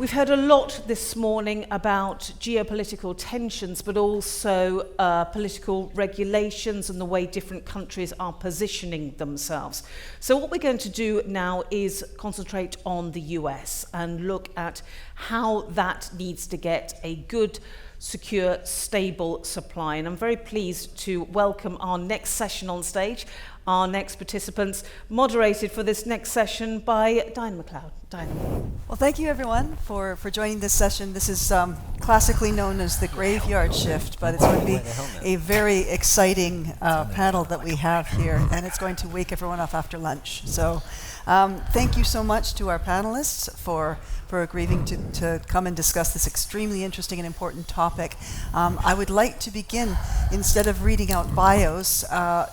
We've heard a lot this morning about geopolitical tensions, but also political regulations and the way different countries are positioning themselves. So what we're going to do now is concentrate on the US and look at how that needs to get a good, secure, stable supply. And I'm very pleased to welcome our next session on stage, our next participants, moderated for this next session by Dinah McLeod. Dinah. Well, thank you everyone for joining this session. This is classically known as the graveyard shift, but it's going to be a very exciting panel that we have here, and it's going to wake everyone up after lunch. So thank you so much to our panelists for agreeing to come and discuss this extremely interesting and important topic. I would like to begin, instead of reading out bios,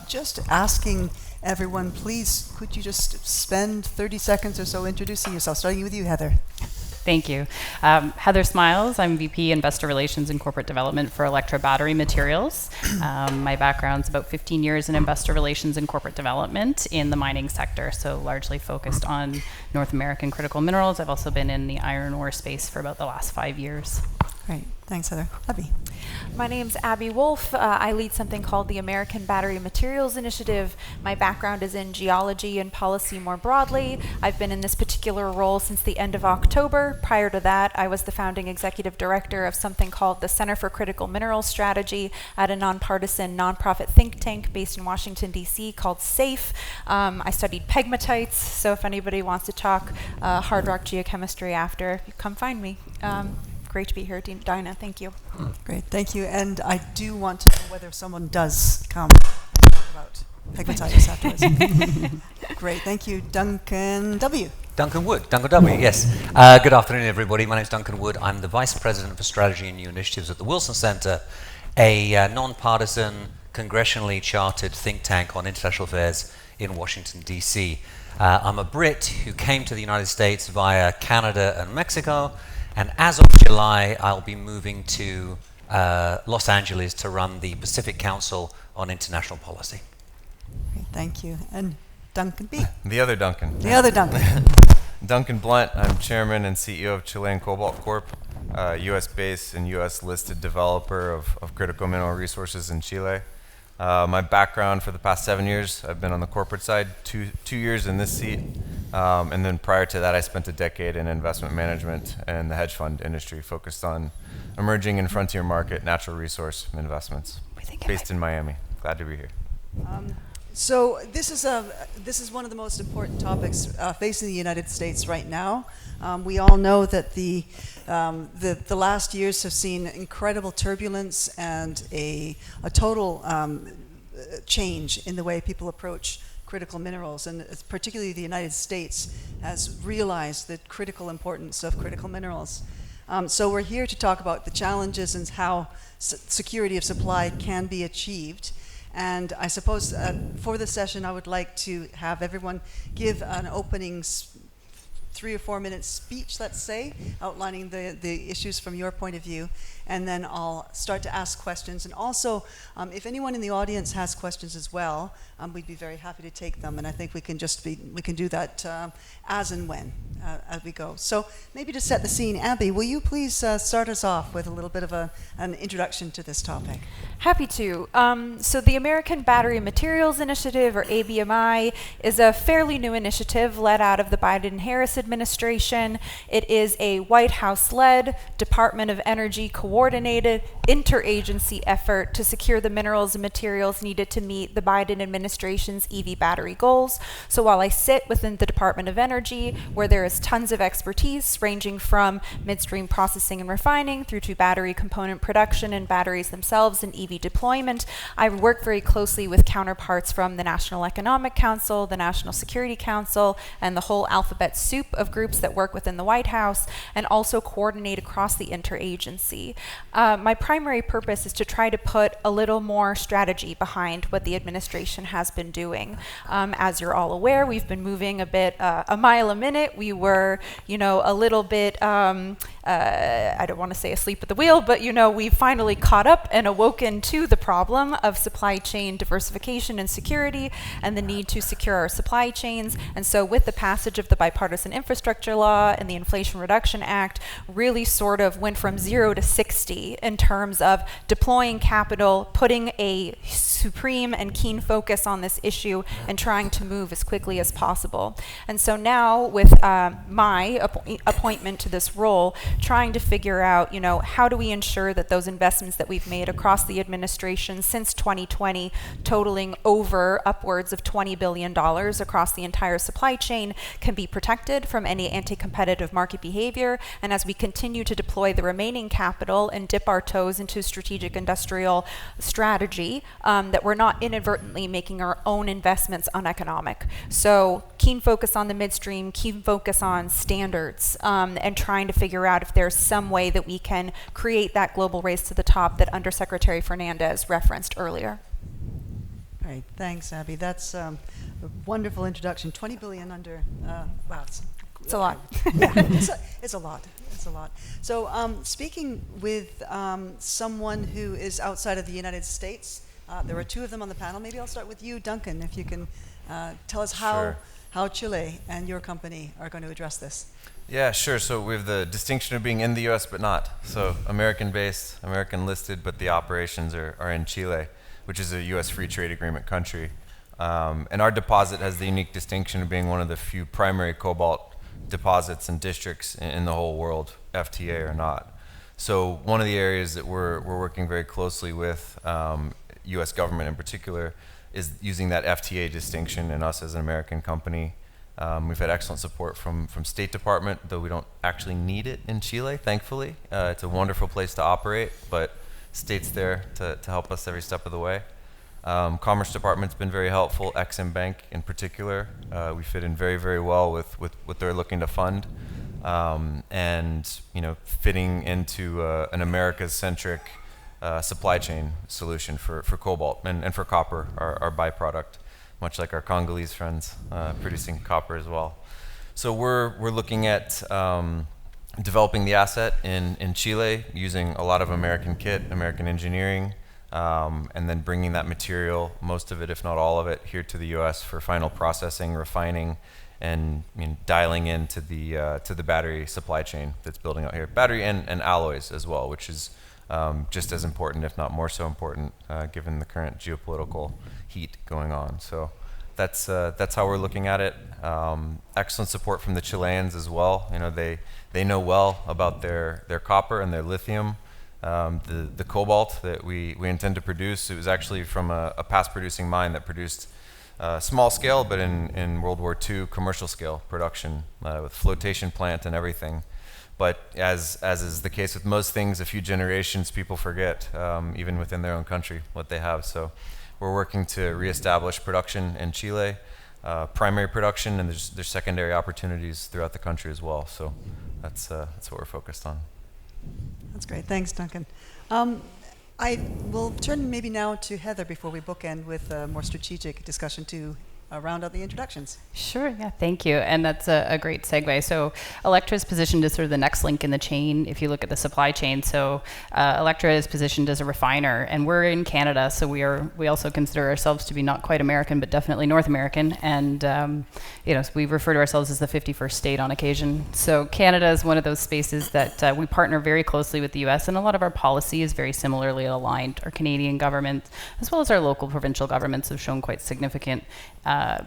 just asking everyone, please, could you just spend 30 seconds or so introducing yourself, starting with you, Heather. Thank you. Heather Smiles. I'm VP Investor Relations and Corporate Development for Electro Battery Materials. My background's about 15 years in investor relations and corporate development in the mining sector, so largely focused on North American critical minerals. I've also been in the iron ore space for about the last 5 years. Great. Thanks, Heather. Abby. My name's Abby Wulf. I lead something called the American Battery Materials Initiative. My background is in geology and policy more broadly. I've been in this particular role since the end of October. Prior to that, I was the founding executive director of something called the Center for Critical Minerals Strategy at a nonpartisan nonprofit think tank based in Washington, D.C. called SAFE. I studied pegmatites, so if anybody wants to talk hard rock geochemistry after, come find me. Great to be here, Dinah. Thank you. Great, thank you. And I do want to know whether someone does come and talk about pegmatitis afterwards. Great, thank you. Duncan W. Duncan Wood, Duncan W, yes. Good afternoon, everybody. My name is Duncan Wood. I'm the Vice President for Strategy and New Initiatives at the Wilson Center, a nonpartisan, congressionally chartered think tank on international affairs in Washington, D.C. I'm a Brit who came to the United States via Canada and Mexico. And as of July, I'll be moving to Los Angeles to run the Pacific Council on International Policy. Great, thank you. And Duncan B. The other Duncan. The other Duncan. Duncan Blount. I'm Chairman and CEO of Chilean Cobalt Corp, U.S.-based and U.S.-listed developer of critical mineral resources in Chile. My background for the past 7 years, I've been on the corporate side, two years in this seat. And then prior to that, I spent a decade in investment management and the hedge fund industry, focused on emerging and frontier market natural resource investments, based in Miami. Glad to be here. So this is one of the most important topics facing the United States right now. We all know that the last years have seen incredible turbulence and a total change in the way people approach critical minerals, and particularly the United States has realized the critical importance of critical minerals. So we're here to talk about the challenges and how security of supply can be achieved. And I suppose for the session, I would like to have everyone give an opening 3 or 4 minute speech, let's say, outlining the issues from your point of view, and then I'll start to ask questions. And also, if anyone in the audience has questions as well, we'd be very happy to take them. And I think we can do that as and when as we go. So maybe to set the scene, Abby, will you please start us off with a little bit of an introduction to this topic? Happy to. So the American Battery Materials Initiative, or ABMI, is a fairly new initiative led out of the Biden-Harris administration. It is a White House-led, Department of Energy coordinated, interagency effort to secure the minerals and materials needed to meet the Biden administration's EV battery goals. So while I sit within the Department of Energy, where there is tons of expertise ranging from midstream processing and refining through to battery component production and batteries themselves and EV deployment, I work very closely with counterparts from the National Economic Council, the National Security Council, and the whole alphabet soup of groups that work within the White House, and also coordinate across the interagency. My primary purpose is to try to put a little more strategy behind what the administration has been doing. As you're all aware, we've been moving a bit a mile a minute. We were, a little bit, I don't want to say asleep at the wheel, but, we've finally caught up and awoken to the problem of supply chain diversification and security and the need to secure our supply chains. And so with the passage of the Bipartisan Infrastructure Law and the Inflation Reduction Act, really sort of went from 0 to 60 in terms of deploying capital, putting a supreme and keen focus on this issue, and trying to move as quickly as possible. And so now with my appointment to this role, trying to figure out, how do we ensure that those investments that we've made across the administration since 2020, totaling over upwards of $20 billion across the entire supply chain, can be protected from any anti-competitive market behavior. And as we continue to deploy the remaining capital and dip our toes into strategic industrial strategy, that we're not inadvertently making our own investments uneconomic. So keen focus on the midstream, keen focus on standards, and trying to figure out if there's some way that we can create that global race to the top that Undersecretary Fernandez referenced earlier. All right, thanks, Abby. That's a wonderful introduction. 20 billion under, wow. It's a lot. Yeah, it's a lot. It's a lot. So speaking with someone who is outside of the United States, there are two of them on the panel. Maybe I'll start with you, Duncan, if you can tell us how Chile and your company are going to address this. Yeah, sure. So we have the distinction of being in the U.S. but not. So American-based, American-listed, but the operations are in Chile, which is a U.S. free trade agreement country. And our deposit has the unique distinction of being one of the few primary cobalt deposits and districts in the whole world, FTA or not. So one of the areas that we're working very closely with U.S. government in particular is using that FTA distinction and us as an American company. We've had excellent support from State Department, though we don't actually need it in Chile, thankfully. It's a wonderful place to operate, but State's there to help us every step of the way. Commerce Department's been very helpful, Exim Bank in particular. We fit in very, very well with what they're looking to fund. And fitting into an America-centric supply chain solution for cobalt and for copper, our byproduct, much like our Congolese friends producing copper as well. So we're looking at developing the asset in Chile using a lot of American kit, American engineering, and then bringing that material, most of it, if not all of it, here to the U.S. for final processing, refining, and dialing into the battery supply chain that's building out here. Battery and alloys as well, which is just as important, if not more so important, given the current geopolitical heat going on. So that's how we're looking at it. Excellent support from the Chileans as well. They know well about their copper and their lithium. The cobalt that we intend to produce, it was actually from a past producing mine that produced small scale, but in World War II, commercial scale production with flotation plant and everything. But as is the case with most things, a few generations people forget, even within their own country, what they have. So we're working to reestablish production in Chile, primary production, and there's secondary opportunities throughout the country as well. So that's what we're focused on. That's great. Thanks, Duncan. I will turn maybe now to Heather before we bookend with a more strategic discussion to round out the introductions. Sure, yeah, thank you. And that's a great segue. So Electra is positioned as sort of the next link in the chain if you look at the supply chain. So Electra is positioned as a refiner, and we're in Canada, so we also consider ourselves to be not quite American, but definitely North American. And we refer to ourselves as the 51st state on occasion. So Canada is one of those spaces that we partner very closely with the US, and a lot of our policy is very similarly aligned. Our Canadian government, as well as our local provincial governments, have shown quite significant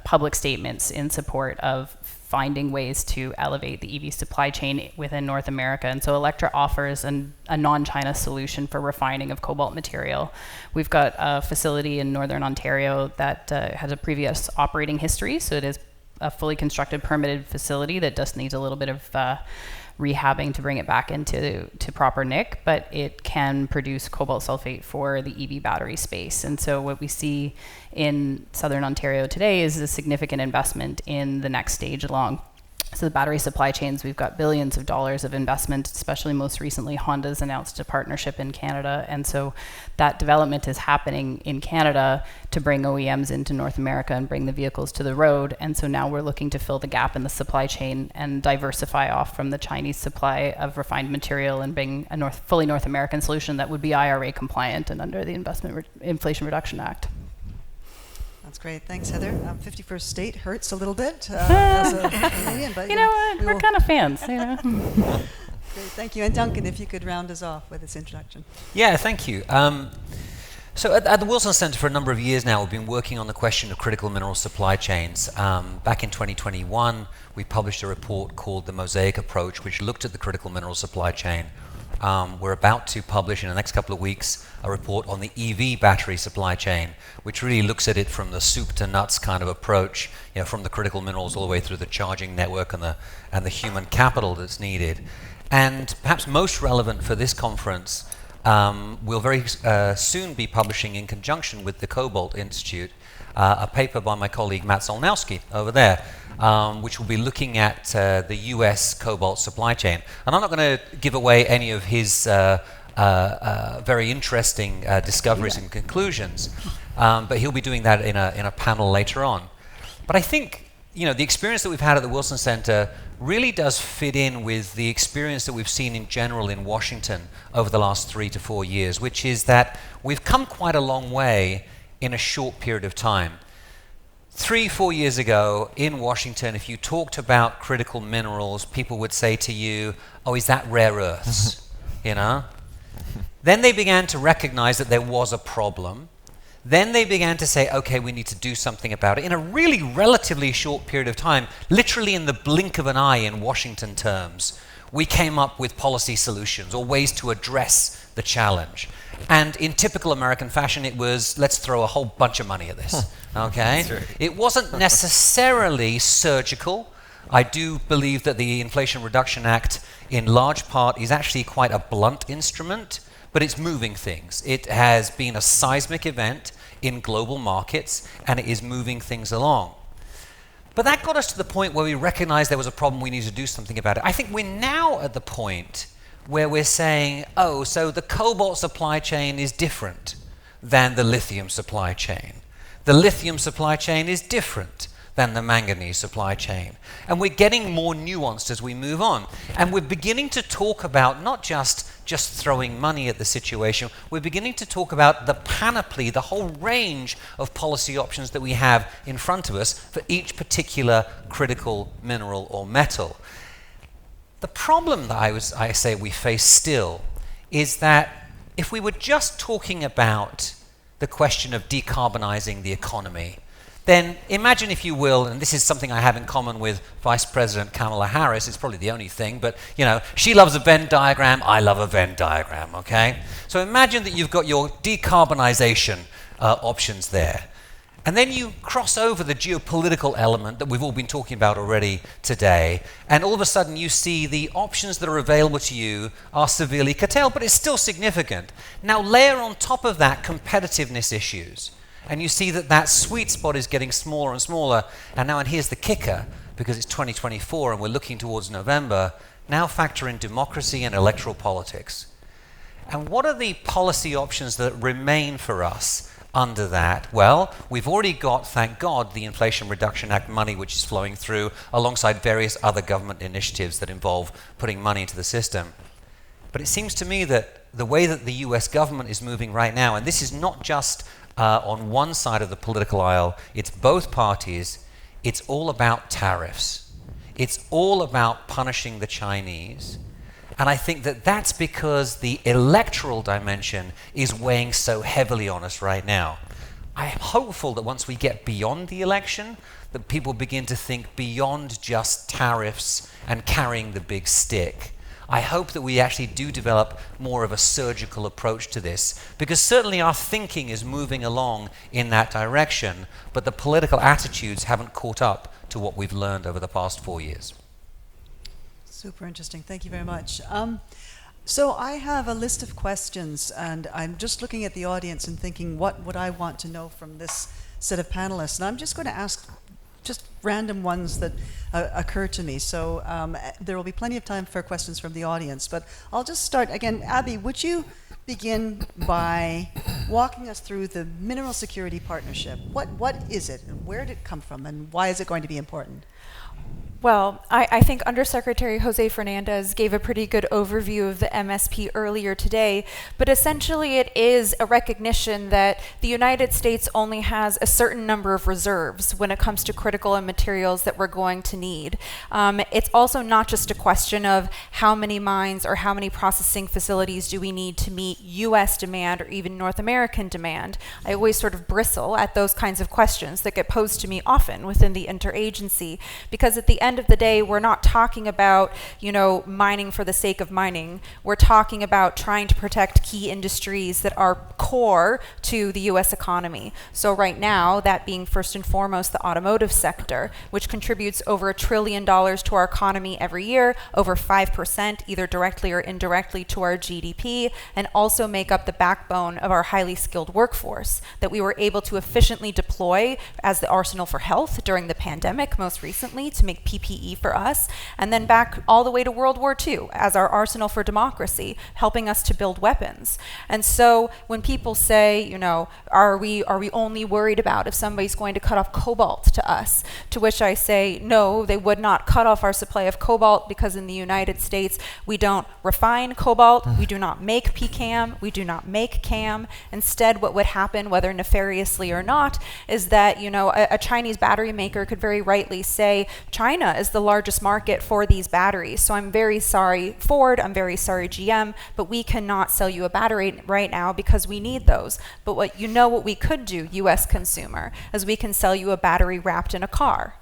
public statements in support of finding ways to elevate the EV supply chain within North America. And so Electra offers a non-China solution for refining of cobalt material. We've got a facility in Northern Ontario that has a previous operating history, so it is a fully constructed, permitted facility that just needs a little bit of rehabbing to bring it back into proper nick, but it can produce cobalt sulfate for the EV battery space. And so what we see in Southern Ontario today is a significant investment in the next stage along to the battery supply chains, we've got billions of dollars of investment, especially most recently Honda's announced a partnership in Canada. And so that development is happening in Canada to bring OEMs into North America and bring the vehicles to the road. And so now we're looking to fill the gap in the supply chain and diversify off from the Chinese supply of refined material and bring a fully North American solution that would be IRA compliant and under the Inflation Reduction Act. That's great. Thanks, Heather. 51st State hurts a little bit as a Canadian, but You know what? We're kind of fans, you know. Great, thank you. And Duncan, if you could round us off with this introduction. Yeah, thank you. So at the Wilson Center for a number of years now, we've been working on the question of critical mineral supply chains. Back in 2021, we published a report called The Mosaic Approach, which looked at the critical mineral supply chain. We're about to publish in the next couple of weeks a report on the EV battery supply chain, which really looks at it from the soup to nuts kind of approach, from the critical minerals all the way through the charging network and the human capital that's needed. And perhaps most relevant for this conference, we'll very soon be publishing in conjunction with the Cobalt Institute a paper by my colleague Matt Solnowski over there, which will be looking at the US cobalt supply chain. And I'm not going to give away any of his very interesting discoveries and conclusions, but he'll be doing that in a panel later on. But I think the experience that we've had at the Wilson Center really does fit in with the experience that we've seen in general in Washington over the last 3 to 4 years, which is that we've come quite a long way in a short period of time. 3-4 years ago in Washington, if you talked about critical minerals, people would say to you, oh, is that rare earths? Then they began to recognize that there was a problem. Then they began to say, okay, we need to do something about it. In a really relatively short period of time, literally in the blink of an eye in Washington terms, we came up with policy solutions or ways to address the challenge. And in typical American fashion, it was, let's throw a whole bunch of money at this, okay? Right. It wasn't necessarily surgical. I do believe that the Inflation Reduction Act, in large part, is actually quite a blunt instrument, but it's moving things. It has been a seismic event in global markets, and it is moving things along. But that got us to the point where we recognized there was a problem, we need to do something about it. I think we're now at the point where we're saying, oh, so the cobalt supply chain is different than the lithium supply chain. The lithium supply chain is different than the manganese supply chain. And we're getting more nuanced as we move on. And we're beginning to talk about not just throwing money at the situation, we're beginning to talk about the panoply, the whole range of policy options that we have in front of us for each particular critical mineral or metal. The problem that I say we face still is that if we were just talking about the question of decarbonizing the economy, then imagine, if you will, and this is something I have in common with Vice President Kamala Harris, it's probably the only thing, but she loves a Venn diagram, I love a Venn diagram, okay? So imagine that you've got your decarbonization options there. And then you cross over the geopolitical element that we've all been talking about already today, and all of a sudden you see the options that are available to you are severely curtailed, but it's still significant. Now layer on top of that competitiveness issues, and you see that sweet spot is getting smaller and smaller, and here's the kicker, because it's 2024 and we're looking towards November, now factor in democracy and electoral politics. And what are the policy options that remain for us under that? Well, we've already got, thank God, the Inflation Reduction Act money which is flowing through alongside various other government initiatives that involve putting money into the system. But it seems to me that the way that the US government is moving right now, and this is not just on one side of the political aisle, it's both parties, it's all about tariffs. It's all about punishing the Chinese. And I think that that's because the electoral dimension is weighing so heavily on us right now. I'm hopeful that once we get beyond the election, that people begin to think beyond just tariffs and carrying the big stick. I hope that we actually do develop more of a surgical approach to this, because certainly our thinking is moving along in that direction, but the political attitudes haven't caught up to what we've learned over the past 4 years. Super interesting. Thank you very much. So I have a list of questions, and I'm just looking at the audience and thinking, what would I want to know from this set of panelists? And I'm just going to ask just random ones that occur to me. So there will be plenty of time for questions from the audience. But I'll just start again. Abby, would you begin by walking us through the Mineral Security Partnership? What is it, and where did it come from, and why is it going to be important? Well, I think Undersecretary Jose Fernandez gave a pretty good overview of the MSP earlier today, but essentially it is a recognition that the United States only has a certain number of reserves when it comes to critical and materials that we're going to need. It's also not just a question of how many mines or how many processing facilities do we need to meet U.S. demand or even North American demand. I always sort of bristle at those kinds of questions that get posed to me often within the interagency, because at the end of the day, we're not talking about, mining for the sake of mining. We're talking about trying to protect key industries that are core to the U.S. economy. So right now, that being first and foremost the automotive sector, which contributes over $1 trillion to our economy every year, over 5%, either directly or indirectly, to our GDP, and also make up the backbone of our highly skilled workforce that we were able to efficiently deploy as the arsenal for health during the pandemic, most recently, to make PPE for us, and then back all the way to World War II as our arsenal for democracy, helping us to build weapons. And so when people say, are we only worried about if somebody's going to cut off cobalt to us? To which I say, no, they would not cut off our supply of cobalt, because in the United States, we don't refine cobalt, we do not make PCAM, we do not make CAM. Instead, what would happen, whether nefariously or not, is that, a Chinese battery maker could very rightly say, China is the largest market for these batteries. So I'm very sorry, Ford, I'm very sorry, GM, but we cannot sell you a battery right now because we need those. But what we could do, US consumer, is we can sell you a battery wrapped in a car.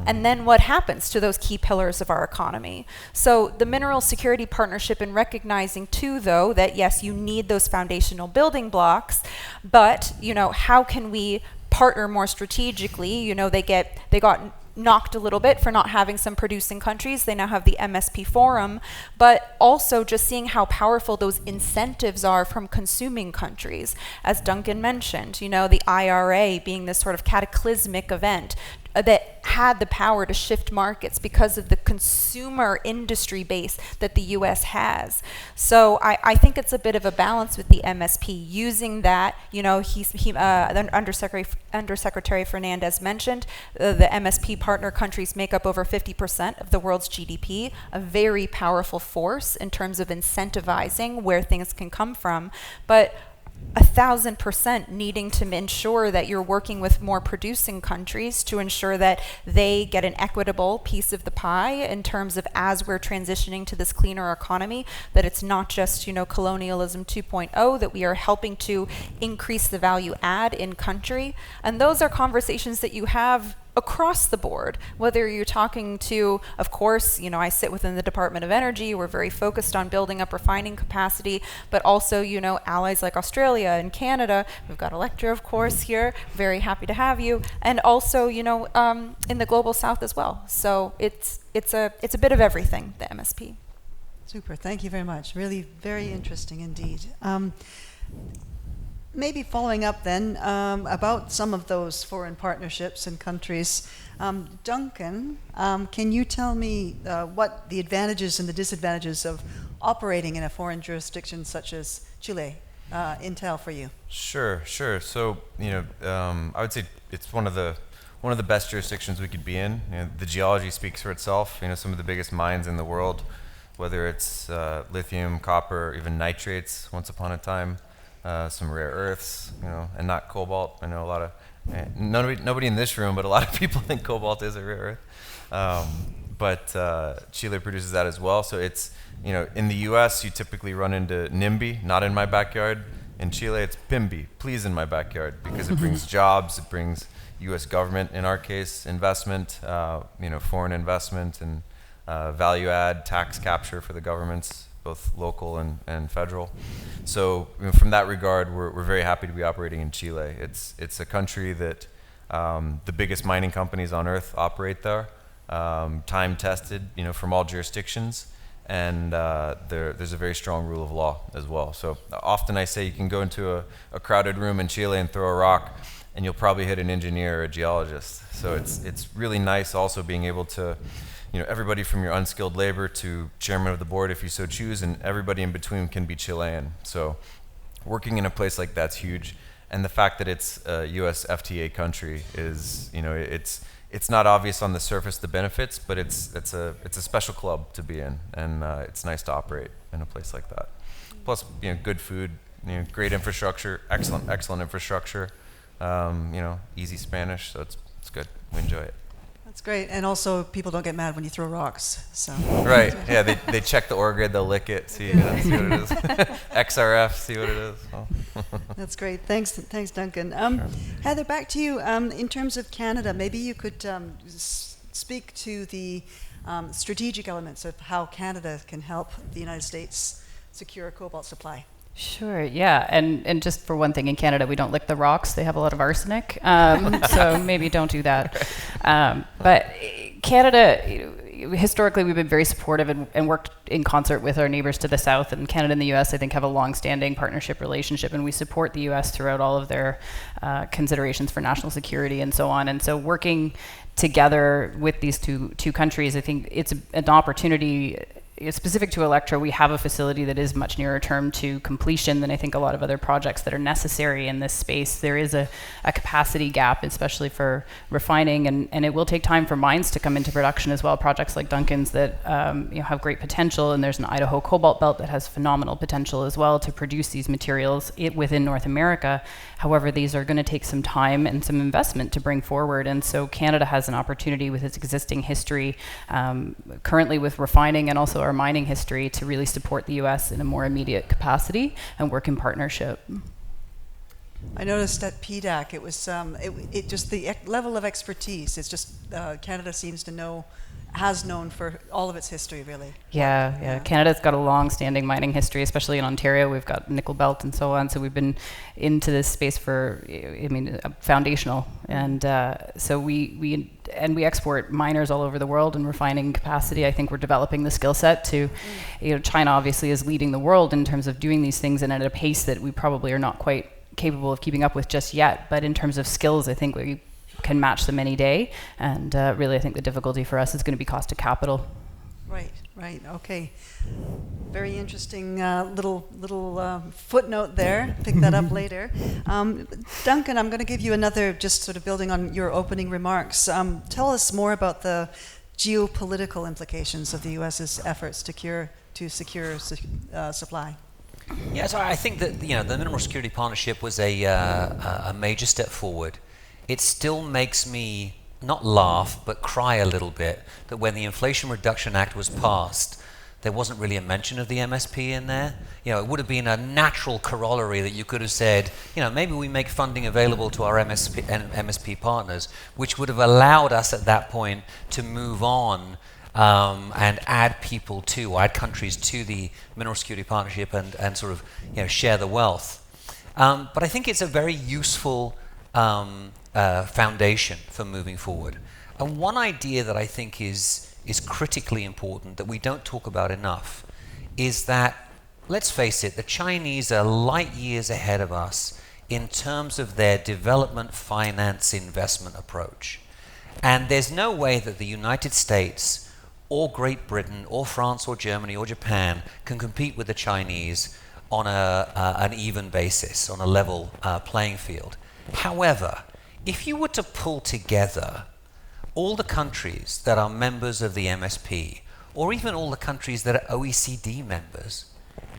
And then what happens to those key pillars of our economy? So the Mineral Security Partnership, in recognizing too, though, that yes, you need those foundational building blocks, but how can we partner more strategically? They got knocked a little bit for not having some producing countries. They now have the MSP Forum, but also just seeing how powerful those incentives are from consuming countries. As Duncan mentioned, the IRA being this sort of cataclysmic event that had the power to shift markets because of the consumer industry base that the U.S. has. So I think it's a bit of a balance with the MSP using that. Undersecretary Fernandez mentioned the MSP partner countries make up over 50% of the world's GDP, a very powerful force in terms of incentivizing where things can come from. But 1,000% needing to ensure that you're working with more producing countries to ensure that they get an equitable piece of the pie in terms of, as we're transitioning to this cleaner economy, that it's not just, colonialism 2.0, that we are helping to increase the value add in country. And those are conversations that you have across the board, whether you're talking to, of course, I sit within the Department of Energy, we're very focused on building up refining capacity, but also, allies like Australia and Canada, we've got Electra, of course, here, very happy to have you, and also, in the global south as well. So it's a bit of everything, the MSP. Super, thank you very much. Really very interesting indeed. Maybe following up then about some of those foreign partnerships and countries. Duncan, can you tell me what the advantages and the disadvantages of operating in a foreign jurisdiction such as Chile entail for you? Sure. So I would say it's one of the best jurisdictions we could be in. The geology speaks for itself. Some of the biggest mines in the world, whether it's lithium, copper, or even nitrates. Once upon a time. Some rare earths, and not cobalt. I know a lot of nobody in this room, but a lot of people think cobalt is a rare earth. But Chile produces that as well. So it's in the U.S. you typically run into NIMBY, not in my backyard. In Chile, it's PIMBY, please in my backyard, because it brings jobs, it brings U.S. government, in our case, investment, foreign investment, and value add, tax capture for the governments, both local and federal. So from that regard, we're very happy to be operating in Chile. It's a country that the biggest mining companies on earth operate there, time tested, from all jurisdictions, and there's a very strong rule of law as well. So often I say you can go into a crowded room in Chile and throw a rock, and you'll probably hit an engineer or a geologist. So it's really nice also being able to, everybody from your unskilled labor to chairman of the board if you so choose, and everybody in between can be Chilean. So working in a place like that's huge. And the fact that it's a US FTA country is, it's not obvious on the surface the benefits, but it's a special club to be in, and it's nice to operate in a place like that. Plus, good food, great infrastructure, excellent infrastructure, easy Spanish, so it's good. We enjoy it. That's great. And also, people don't get mad when you throw rocks. So. Right. Yeah, they check the ore grid, they'll lick it, see what it is. XRF, see what it is. Oh. That's great. Thanks, Duncan. Sure. Heather, back to you. In terms of Canada, maybe you could speak to the strategic elements of how Canada can help the United States secure cobalt supply. Sure, yeah, and just for one thing, in Canada we don't lick the rocks. They have a lot of arsenic, so maybe don't do that. But Canada, historically we've been very supportive and worked in concert with our neighbors to the south. And Canada and the U.S. I think have a long-standing partnership relationship, and we support the U.S. throughout all of their considerations for national security and so on. And so working together with these two countries, I think it's an opportunity. Specific to Electra, we have a facility that is much nearer term to completion than I think a lot of other projects that are necessary in this space. There is a capacity gap, especially for refining, and it will take time for mines to come into production as well. Projects like Duncan's that have great potential, and there's an Idaho Cobalt Belt that has phenomenal potential as well to produce these materials within North America. However, these are going to take some time and some investment to bring forward, and so Canada has an opportunity with its existing history, currently with refining and also our mining history, to really support the U.S. in a more immediate capacity and work in partnership. I noticed at PDAC it was it just the level of expertise. It's just Canada seems to has known for all of its history, really. Yeah. Canada's got a long-standing mining history, especially in Ontario. We've got nickel belt and so on. So we've been into this space for, foundational. And so we export miners all over the world in refining capacity. I think we're developing the skill set to, China obviously is leading the world in terms of doing these things, and at a pace that we probably are not quite capable of keeping up with just yet. But in terms of skills, I think we can match them any day, and really I think the difficulty for us is going to be cost of capital. Right. Okay. Very interesting little footnote there. Pick that up later. Duncan, I'm going to give you another, just sort of building on your opening remarks. Tell us more about the geopolitical implications of the U.S.'s efforts to secure supply. Yeah, so I think that the Mineral Security Partnership was a major step forward. It still makes me not laugh, but cry a little bit that when the Inflation Reduction Act was passed, there wasn't really a mention of the MSP in there. It would have been a natural corollary that you could have said, maybe we make funding available to our MSP partners, which would have allowed us at that point to move on and add countries to the Mineral Security Partnership and sort of share the wealth. But I think it's a very useful foundation for moving forward. And one idea that I think is critically important that we don't talk about enough is that, let's face it, the Chinese are light years ahead of us in terms of their development finance investment approach. And there's no way that the United States or Great Britain or France or Germany or Japan can compete with the Chinese on an even basis, on a level playing field. However, if you were to pull together all the countries that are members of the MSP, or even all the countries that are OECD members,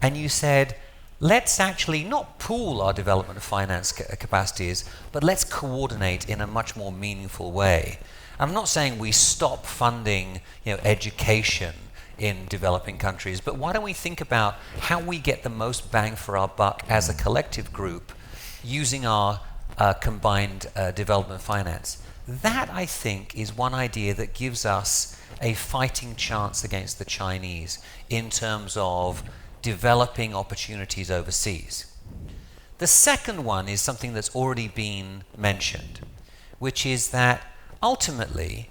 and you said, let's actually not pool our development finance capacities, but let's coordinate in a much more meaningful way. I'm not saying we stop funding education in developing countries, but why don't we think about how we get the most bang for our buck as a collective group using our combined development finance. That, I think, is one idea that gives us a fighting chance against the Chinese in terms of developing opportunities overseas. The second one is something that's already been mentioned, which is that ultimately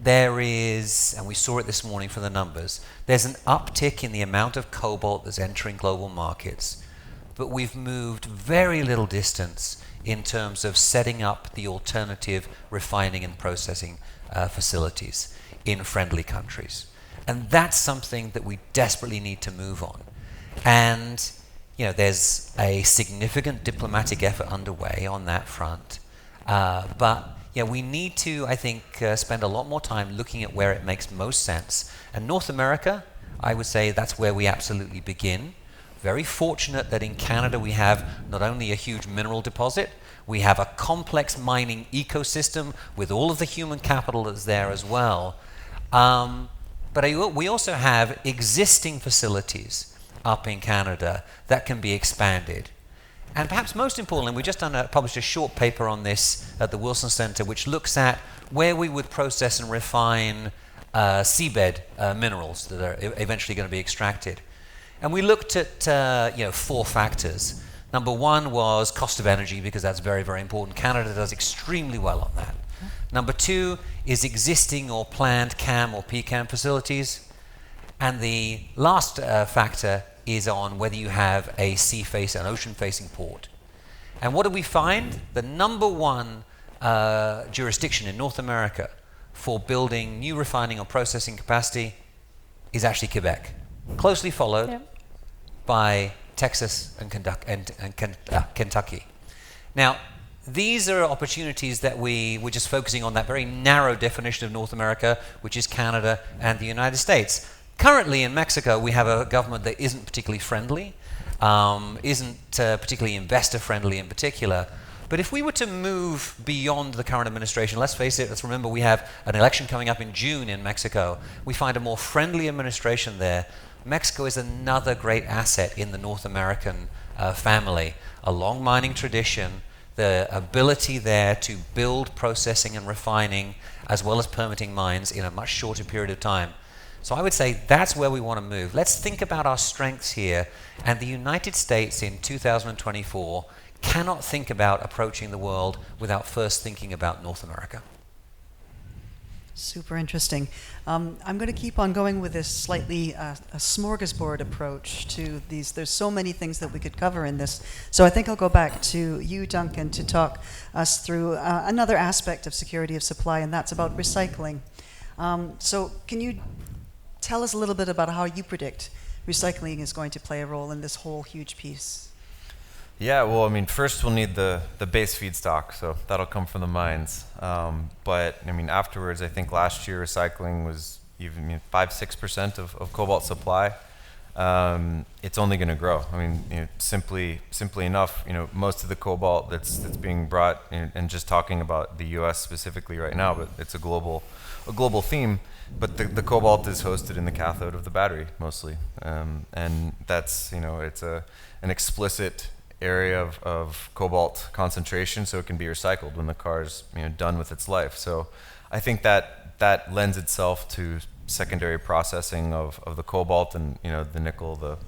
there is, and we saw it this morning from the numbers, there's an uptick in the amount of cobalt that's entering global markets, but we've moved very little distance in terms of setting up the alternative refining and processing facilities in friendly countries. And that's something that we desperately need to move on. And there's a significant diplomatic effort underway on that front. But we need to, I think, spend a lot more time looking at where it makes most sense. And North America, I would say that's where we absolutely begin. Very fortunate that in Canada we have not only a huge mineral deposit, we have a complex mining ecosystem with all of the human capital that's there as well. But we also have existing facilities up in Canada that can be expanded. And perhaps most importantly, we just published a short paper on this at the Wilson Center, which looks at where we would process and refine seabed minerals that are eventually going to be extracted. And we looked at 4 factors. Number 1 was cost of energy, because that's very, very important. Canada does extremely well on that. Number 2 is existing or planned CAM or PCAM facilities. And the last factor is on whether you have a an ocean-facing port. And what do we find? The number 1 jurisdiction in North America for building new refining or processing capacity is actually Quebec, closely followed by Texas and Kentucky. Now, these are opportunities that we're just focusing on that very narrow definition of North America, which is Canada and the United States. Currently in Mexico, we have a government that isn't particularly friendly, isn't particularly investor friendly in particular. But if we were to move beyond the current administration, let's face it, let's remember we have an election coming up in June in Mexico. We find a more friendly administration there. Mexico is another great asset in the North American family. A long mining tradition, the ability there to build processing and refining as well as permitting mines in a much shorter period of time. So I would say that's where we want to move. Let's think about our strengths here. And the United States in 2024 cannot think about approaching the world without first thinking about North America. Super interesting. I'm going to keep on going with this slightly a smorgasbord approach to these. There's so many things that we could cover in this. So I think I'll go back to you, Duncan, to talk us through another aspect of security of supply, and that's about recycling. So can you tell us a little bit about how you predict recycling is going to play a role in this whole huge piece? Yeah, well, I mean, first we'll need the base feedstock, so that'll come from the mines. But I mean, afterwards, I think last year recycling was even 5-6% of cobalt supply. It's only going to grow. I mean, simply enough, most of the cobalt that's being brought, and just talking about the U.S. specifically right now, but it's a global theme. But the cobalt is hosted in the cathode of the battery mostly, and that's it's an explicit area of cobalt concentration, so it can be recycled when the car's done with its life. So I think that lends itself to secondary processing of the cobalt and the nickel, the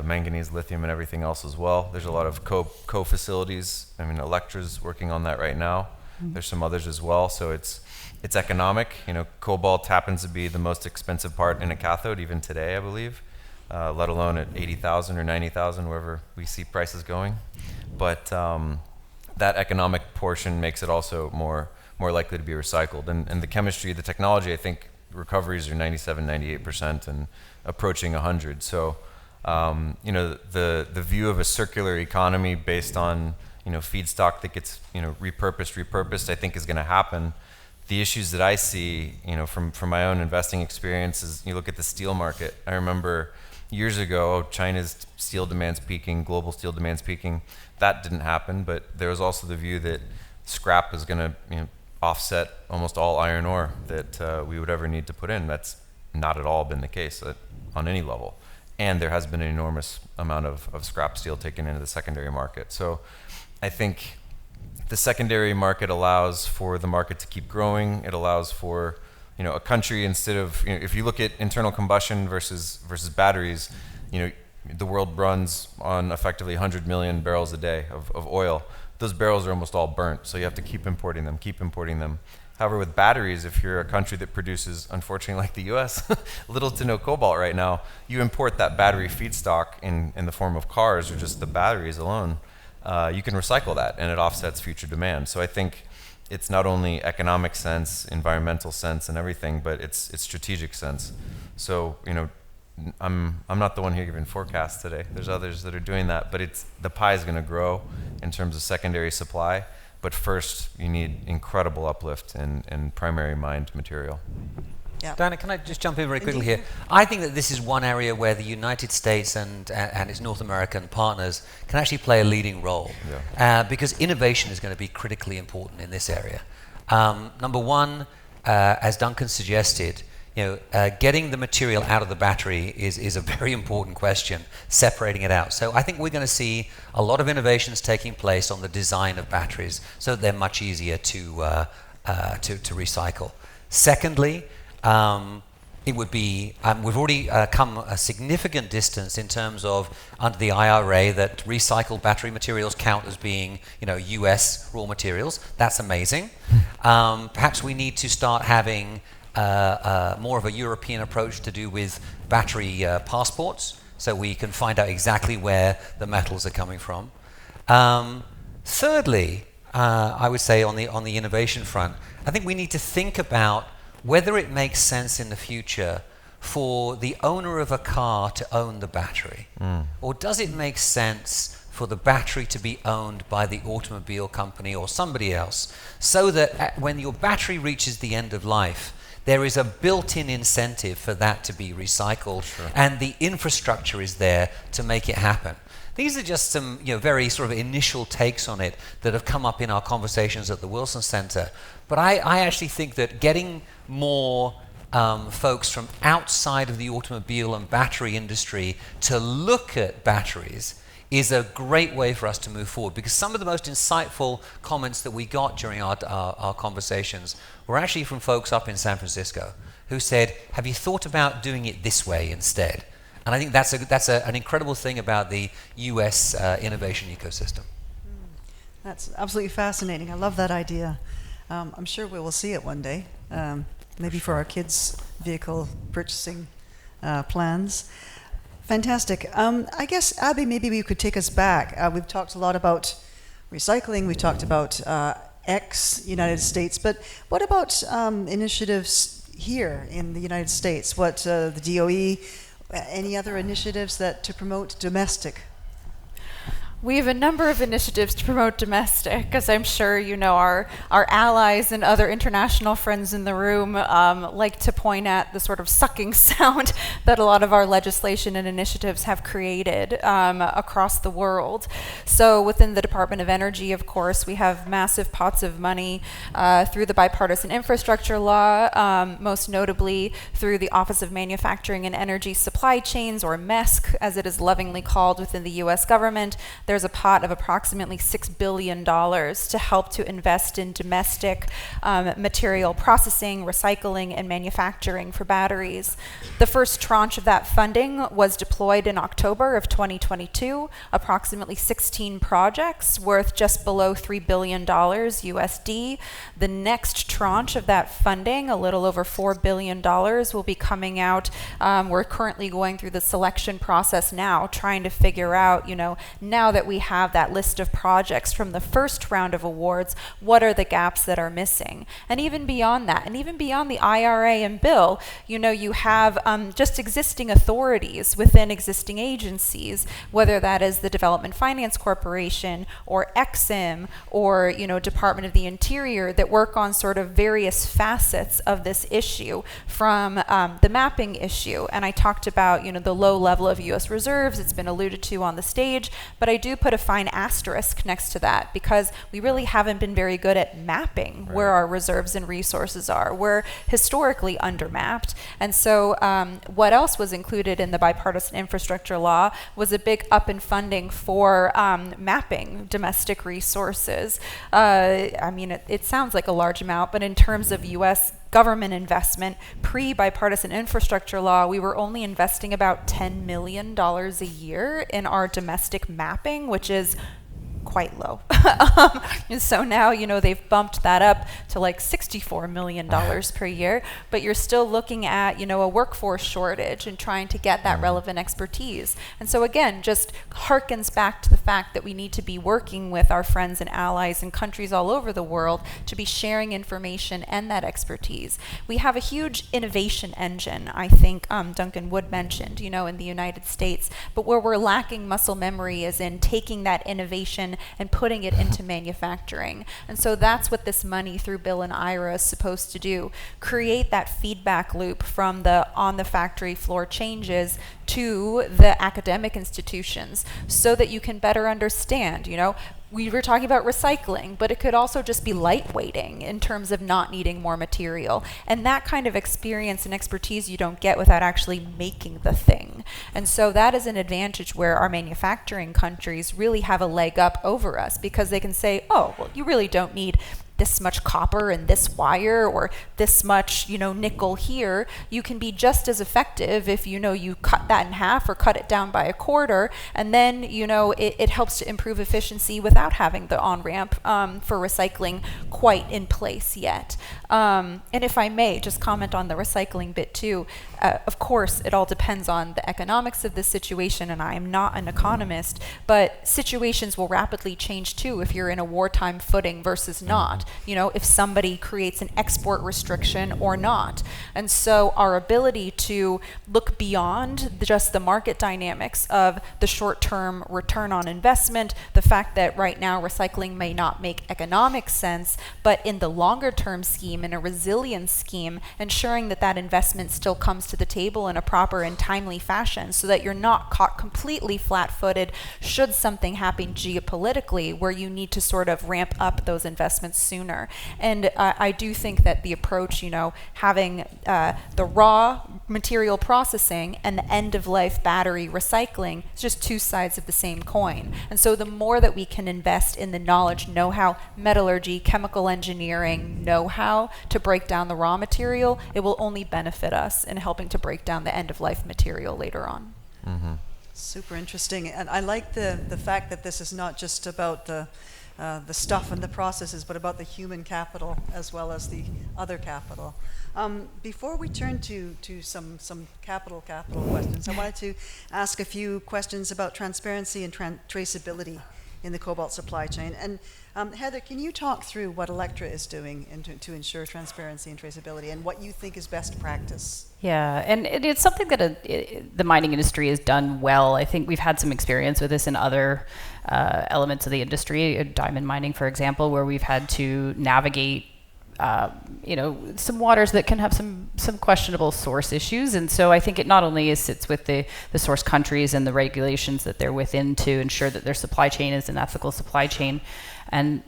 manganese, lithium, and everything else as well. There's a lot of co-facilities. I mean, Electra's working on that right now. Mm-hmm. There's some others as well. So it's economic. Cobalt happens to be the most expensive part in a cathode even today, I believe. Let alone at 80,000 or 90,000, wherever we see prices going. But that economic portion makes it also more likely to be recycled. And the chemistry, the technology, I think recoveries are 97, 98% and approaching 100. So, the view of a circular economy based on, feedstock that gets, repurposed, I think is going to happen. The issues that I see, from my own investing experience is you look at the steel market. I remember years ago, China's steel demand's peaking, global steel demand's peaking. That didn't happen, but there was also the view that scrap is going to offset almost all iron ore that we would ever need to put in. That's not at all been the case on any level. And there has been an enormous amount of scrap steel taken into the secondary market. So I think the secondary market allows for the market to keep growing. It allows for a country, instead of, if you look at internal combustion versus batteries, the world runs on effectively 100 million barrels a day of oil. Those barrels are almost all burnt, so you have to keep importing them. However, with batteries, if you're a country that produces, unfortunately like the US, little to no cobalt right now, you import that battery feedstock in the form of cars or just the batteries alone. you can recycle that, and it offsets future demand. So I think it's not only economic sense, environmental sense, and everything, but it's strategic sense. So, you know, I'm not the one here giving forecasts today. There's others that are doing that, but the pie is going to grow in terms of secondary supply. But first, you need incredible uplift in primary mined material. Yeah. Dinah, can I just jump in very quickly here? I think that this is one area where the United States and its North American partners can actually play a leading role, because innovation is going to be critically important in this area. Number one, as Duncan suggested, getting the material out of the battery is a very important question, separating it out. So I think we're going to see a lot of innovations taking place on the design of batteries so that they're much easier to recycle. Secondly, it would be, we've already come a significant distance in terms of, under the IRA, that recycled battery materials count as being, US raw materials. That's amazing. Perhaps we need to start having more of a European approach to do with battery passports, so we can find out exactly where the metals are coming from. Thirdly, I would say on the innovation front, I think we need to think about whether it makes sense in the future for the owner of a car to own the battery, or does it make sense for the battery to be owned by the automobile company or somebody else, so that when your battery reaches the end of life, there is a built-in incentive for that to be recycled, and the infrastructure is there to make it happen. These are just some very sort of initial takes on it that have come up in our conversations at the Wilson Center. But I actually think that getting more folks from outside of the automobile and battery industry to look at batteries is a great way for us to move forward, because some of the most insightful comments that we got during our conversations were actually from folks up in San Francisco who said, have you thought about doing it this way instead? And I think that's an incredible thing about the US innovation ecosystem. That's absolutely fascinating. I love that idea. I'm sure we will see it one day, maybe for our kids' vehicle purchasing plans. Fantastic. I guess, Abby, maybe you could take us back. We've talked a lot about recycling. We've talked about ex-United States. But what about initiatives here in the United States? What the DOE, any other initiatives to promote domestic? We have a number of initiatives to promote domestic, as I'm sure you know our allies and other international friends in the room like to point at the sort of sucking sound that a lot of our legislation and initiatives have created across the world. So within the Department of Energy, of course, we have massive pots of money through the Bipartisan Infrastructure Law, most notably through the Office of Manufacturing and Energy Supply Chains, or MESC, as it is lovingly called within the U.S. government. There's a pot of approximately $6 billion to help to invest in domestic material processing, recycling, and manufacturing for batteries. The first tranche of that funding was deployed in October of 2022, approximately 16 projects worth just below $3 billion USD. The next tranche of that funding, a little over $4 billion, will be coming out. We're currently going through the selection process now, trying to figure out, now that we have that list of projects from the first round of awards, what are the gaps that are missing? And even beyond that, and even beyond the IRA and bill, you have just existing authorities within existing agencies, whether that is the Development Finance Corporation or EXIM or, Department of the Interior, that work on sort of various facets of this issue, from the mapping issue. And I talked about, the low level of U.S. reserves. It's been alluded to on the stage, but I do put a fine asterisk next to that, because we really haven't been very good at mapping where our reserves and resources are. We're historically undermapped. And so what else was included in the Bipartisan Infrastructure Law was a big up in funding for mapping domestic resources. It sounds like a large amount, but in terms of U.S. government investment, pre-Bipartisan Infrastructure Law, we were only investing about $10 million a year in our domestic mapping, which is quite low. And so now, they've bumped that up to like $64 million per year, but you're still looking at, a workforce shortage and trying to get that relevant expertise. And so again, just harkens back to the fact that we need to be working with our friends and allies and countries all over the world to be sharing information and that expertise. We have a huge innovation engine, I think Duncan Wood mentioned, in the United States, but where we're lacking muscle memory is in taking that innovation and putting it into manufacturing. And so that's what this money through Bill and IRA is supposed to do, create that feedback loop from the on the factory floor changes to the academic institutions so that you can better understand, we were talking about recycling, but it could also just be lightweighting in terms of not needing more material. And that kind of experience and expertise you don't get without actually making the thing. And so that is an advantage where our manufacturing countries really have a leg up over us, because they can say, oh, well, you really don't need this much copper and this wire or this much, nickel here. You can be just as effective if, you cut that in half or cut it down by a quarter, and then, it helps to improve efficiency without having the on-ramp for recycling quite in place yet. And if I may just comment on the recycling bit too, of course, it all depends on the economics of the situation, and I am not an economist, but situations will rapidly change too if you're in a wartime footing versus not. If somebody creates an export restriction or not. And so our ability to look beyond just the market dynamics of the short-term return on investment, the fact that right now recycling may not make economic sense, but in the longer-term scheme, in a resilience scheme, ensuring that that investment still comes to the table in a proper and timely fashion so that you're not caught completely flat-footed should something happen geopolitically where you need to sort of ramp up those investments sooner. And I do think that the approach, having the raw material processing and the end-of-life battery recycling is just two sides of the same coin. And so the more that we can invest in the knowledge, know-how, metallurgy, chemical engineering, know-how to break down the raw material, it will only benefit us in helping to break down the end-of-life material later on. Mm-hmm. Super interesting. And I like the fact that this is not just about the stuff and the processes, but about the human capital as well as the other capital. Before we turn to some capital questions, I wanted to ask a few questions about transparency and traceability in the cobalt supply chain. And Heather, can you talk through what Electra is doing to ensure transparency and traceability, and what you think is best practice? Yeah, and it's something that the mining industry has done well. I think we've had some experience with this in other elements of the industry, diamond mining, for example, where we've had to navigate some waters that can have some questionable source issues. And so I think it not only sits with the source countries and the regulations that they're within to ensure that their supply chain is an ethical supply chain. And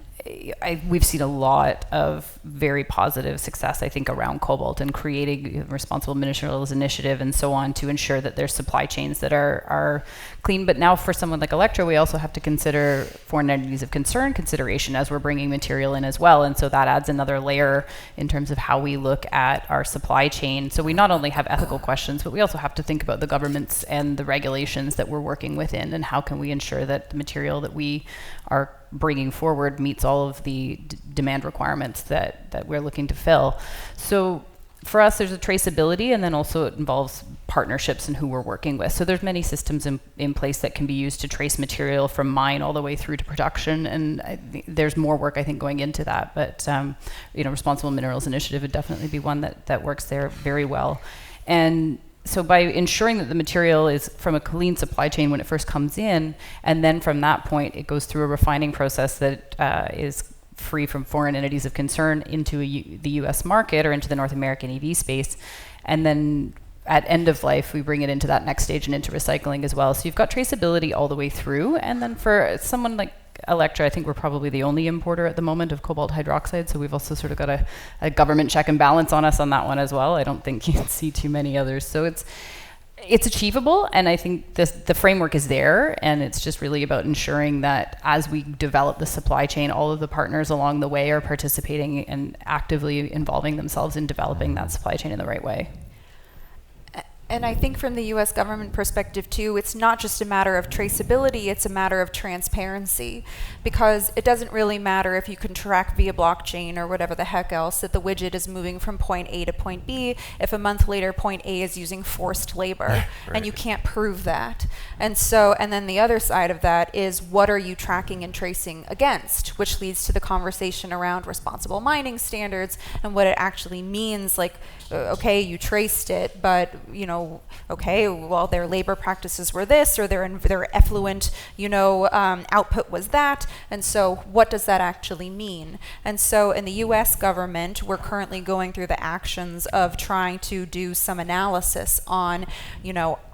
we've seen a lot of very positive success, I think, around cobalt and creating a responsible minerals initiative and so on to ensure that there's supply chains that are clean. But now for someone like Electra, we also have to consider foreign entities of concern consideration as we're bringing material in as well. And so that adds another layer in terms of how we look at our supply chain. So we not only have ethical questions, but we also have to think about the governments and the regulations that we're working within, and how can we ensure that the material that we are bringing forward meets all of the demand requirements that we're looking to fill. So for us, there's a traceability, and then also it involves partnerships and who we're working with. So there's many systems in place that can be used to trace material from mine all the way through to production, and there's more work, I think, going into that. But Responsible Minerals Initiative would definitely be one that works there very well. And so by ensuring that the material is from a clean supply chain when it first comes in, and then from that point it goes through a refining process that is free from foreign entities of concern into the US market or into the North American EV space, and then at end of life we bring it into that next stage and into recycling as well. So you've got traceability all the way through. And then for someone like Electra, I think we're probably the only importer at the moment of cobalt hydroxide, so we've also sort of got a government check and balance on us on that one as well. I don't think you can see too many others. So it's achievable, and I think the framework is there, and it's just really about ensuring that as we develop the supply chain, all of the partners along the way are participating and actively involving themselves in developing that supply chain in the right way. And I think from the US government perspective too, it's not just a matter of traceability, it's a matter of transparency. Because it doesn't really matter if you can track via blockchain or whatever the heck else that the widget is moving from point A to point B, if a month later point A is using forced labor, and you can't prove that. And then the other side of that is, what are you tracking and tracing against? Which leads to the conversation around responsible mining standards and what it actually means. Like, okay, you traced it, but okay, well, their labor practices were this, or their effluent, output was that, and so what does that actually mean? And so in the U.S. government, we're currently going through the actions of trying to do some analysis on,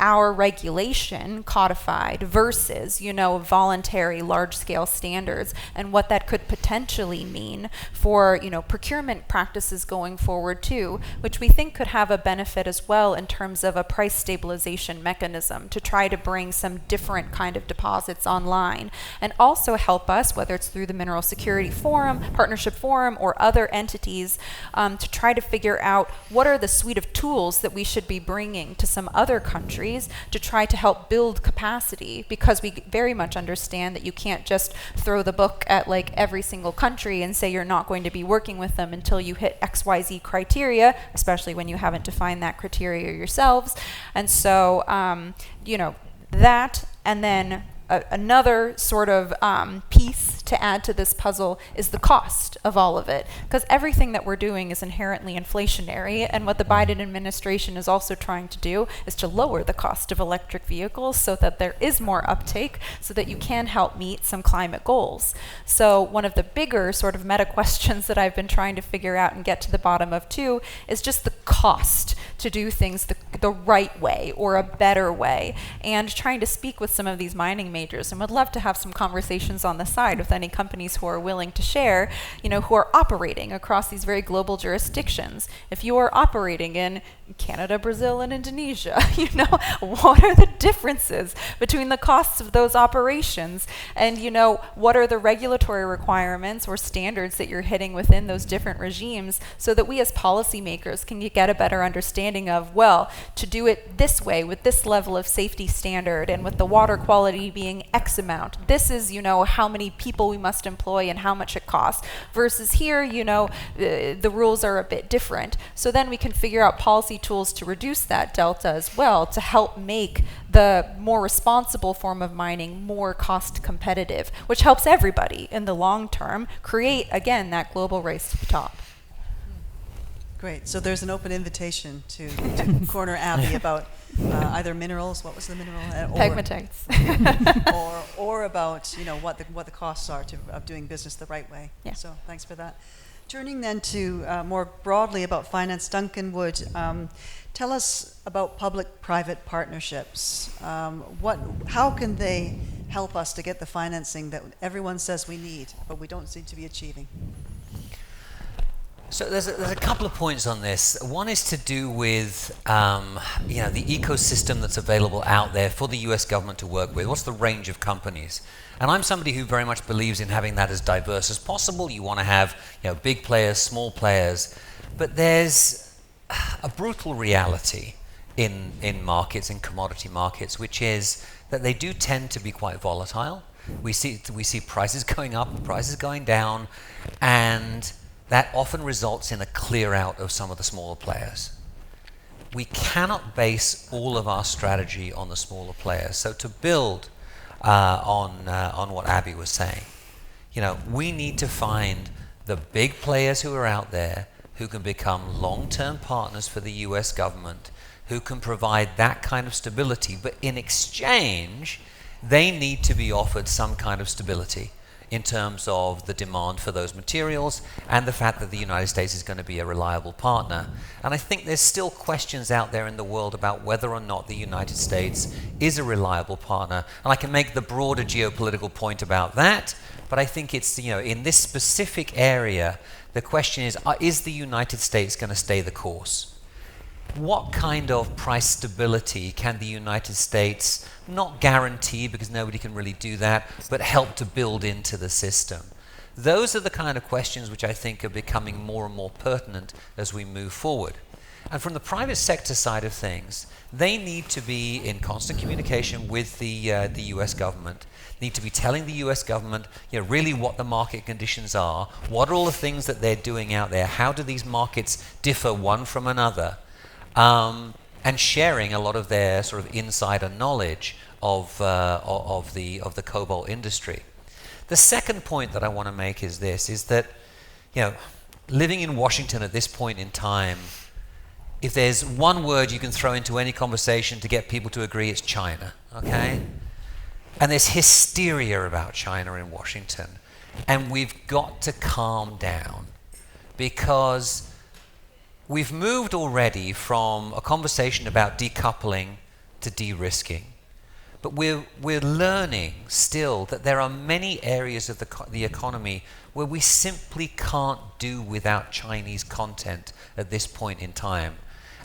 our regulation codified versus, voluntary large-scale standards, and what that could potentially mean for, procurement practices going forward too, which we think could have a benefit as well in terms of a price stabilization mechanism to try to bring some different kind of deposits online, and also help us, whether it's through the Mineral Security Forum, Partnership Forum, or other entities, to try to figure out what are the suite of tools that we should be bringing to some other countries to try to help build capacity, because we very much understand that you can't just throw the book at like every single country and say you're not going to be working with them until you hit XYZ criteria, especially when you haven't defined that criteria yourselves. And so, that, and then another sort of piece to add to this puzzle is the cost of all of it, because everything that we're doing is inherently inflationary, and what the Biden administration is also trying to do is to lower the cost of electric vehicles so that there is more uptake, so that you can help meet some climate goals. So one of the bigger sort of meta questions that I've been trying to figure out and get to the bottom of too is just the cost to do things the right way or a better way, and trying to speak with some of these mining majors, and would love to have some conversations on the side with any companies who are willing to share, who are operating across these very global jurisdictions. If you are operating in Canada, Brazil, and Indonesia, what are the differences between the costs of those operations, and what are the regulatory requirements or standards that you're hitting within those different regimes, so that we as policymakers can get a better understanding of, well, to do it this way with this level of safety standard and with the water quality being X amount, this is how many people we must employ and how much it costs, versus here the rules are a bit different. So then we can figure out policy tools to reduce that delta as well, to help make the more responsible form of mining more cost competitive, which helps everybody in the long term create, again, that global race to the top. Great. So there's an open invitation to corner Abby about either minerals. What was the mineral? Pegmatites. or about what the costs are of doing business the right way. Yeah. So thanks for that. Turning then to more broadly about finance, Duncan Wood, tell us about public-private partnerships. How can they help us to get the financing that everyone says we need, but we don't seem to be achieving? So there's a couple of points on this. One is to do with the ecosystem that's available out there for the U.S. government to work with. What's the range of companies? And I'm somebody who very much believes in having that as diverse as possible. You want to have big players, small players, but there's a brutal reality in markets, in commodity markets, which is that they do tend to be quite volatile. We see prices going up, prices going down, and that often results in a clear out of some of the smaller players. We cannot base all of our strategy on the smaller players. So to build on what Abby was saying, we need to find the big players who are out there who can become long-term partners for the US government, who can provide that kind of stability, but in exchange, they need to be offered some kind of stability in terms of the demand for those materials and the fact that the United States is going to be a reliable partner. And I think there's still questions out there in the world about whether or not the United States is a reliable partner. And I can make the broader geopolitical point about that, but I think it's, in this specific area, the question is the United States going to stay the course? What kind of price stability can the United States not guarantee, because nobody can really do that, but help to build into the system? Those are the kind of questions which I think are becoming more and more pertinent as we move forward. And from the private sector side of things, they need to be in constant communication with the US government, need to be telling the US government, really what the market conditions are, what are all the things that they're doing out there, how do these markets differ one from another, and sharing a lot of their sort of insider knowledge of the cobalt industry. The second point that I want to make is this, is that, living in Washington at this point in time, if there's one word you can throw into any conversation to get people to agree, it's China, okay? And there's hysteria about China in Washington. And we've got to calm down, because we've moved already from a conversation about decoupling to de-risking. But we're learning still that there are many areas of the economy where we simply can't do without Chinese content at this point in time.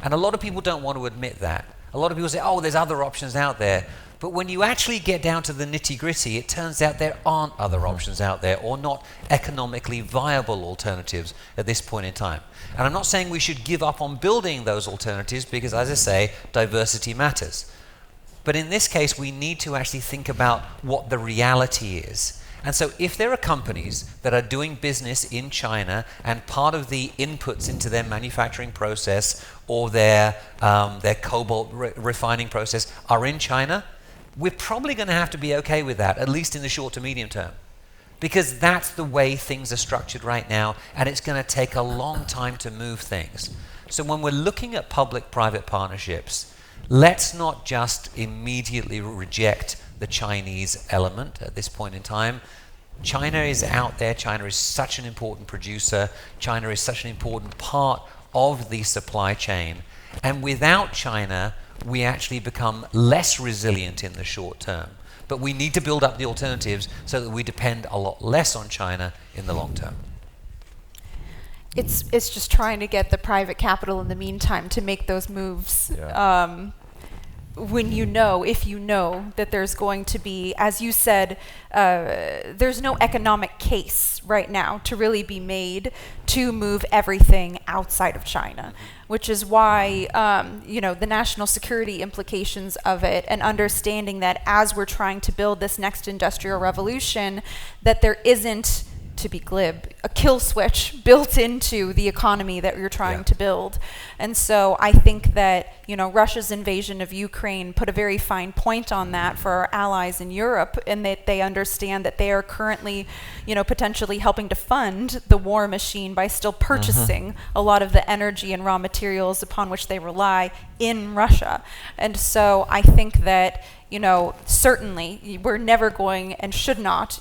And a lot of people don't want to admit that. A lot of people say, oh, there's other options out there. But when you actually get down to the nitty-gritty, it turns out there aren't other options out there, or not economically viable alternatives at this point in time. And I'm not saying we should give up on building those alternatives, because, as I say, diversity matters. But in this case, we need to actually think about what the reality is. And so if there are companies that are doing business in China, and part of the inputs into their manufacturing process or their cobalt refining process are in China, we're probably going to have to be okay with that, at least in the short to medium term. Because that's the way things are structured right now, and it's going to take a long time to move things. So when we're looking at public-private partnerships, let's not just immediately reject the Chinese element at this point in time. China is out there. China is such an important producer. China is such an important part of the supply chain. And without China, we actually become less resilient in the short term. But we need to build up the alternatives so that we depend a lot less on China in the long term. It's just trying to get the private capital in the meantime to make those moves. Yeah. If you know that there's going to be, as you said, there's no economic case right now to really be made to move everything outside of China, which is why, the national security implications of it, and understanding that as we're trying to build this next industrial revolution, that there isn't, to be glib, a kill switch built into the economy that you're trying to build. And so I think that, Russia's invasion of Ukraine put a very fine point on that for our allies in Europe, and that they understand that they are currently, potentially helping to fund the war machine by still purchasing a lot of the energy and raw materials upon which they rely in Russia. And so I think that, certainly we're never going, and should not,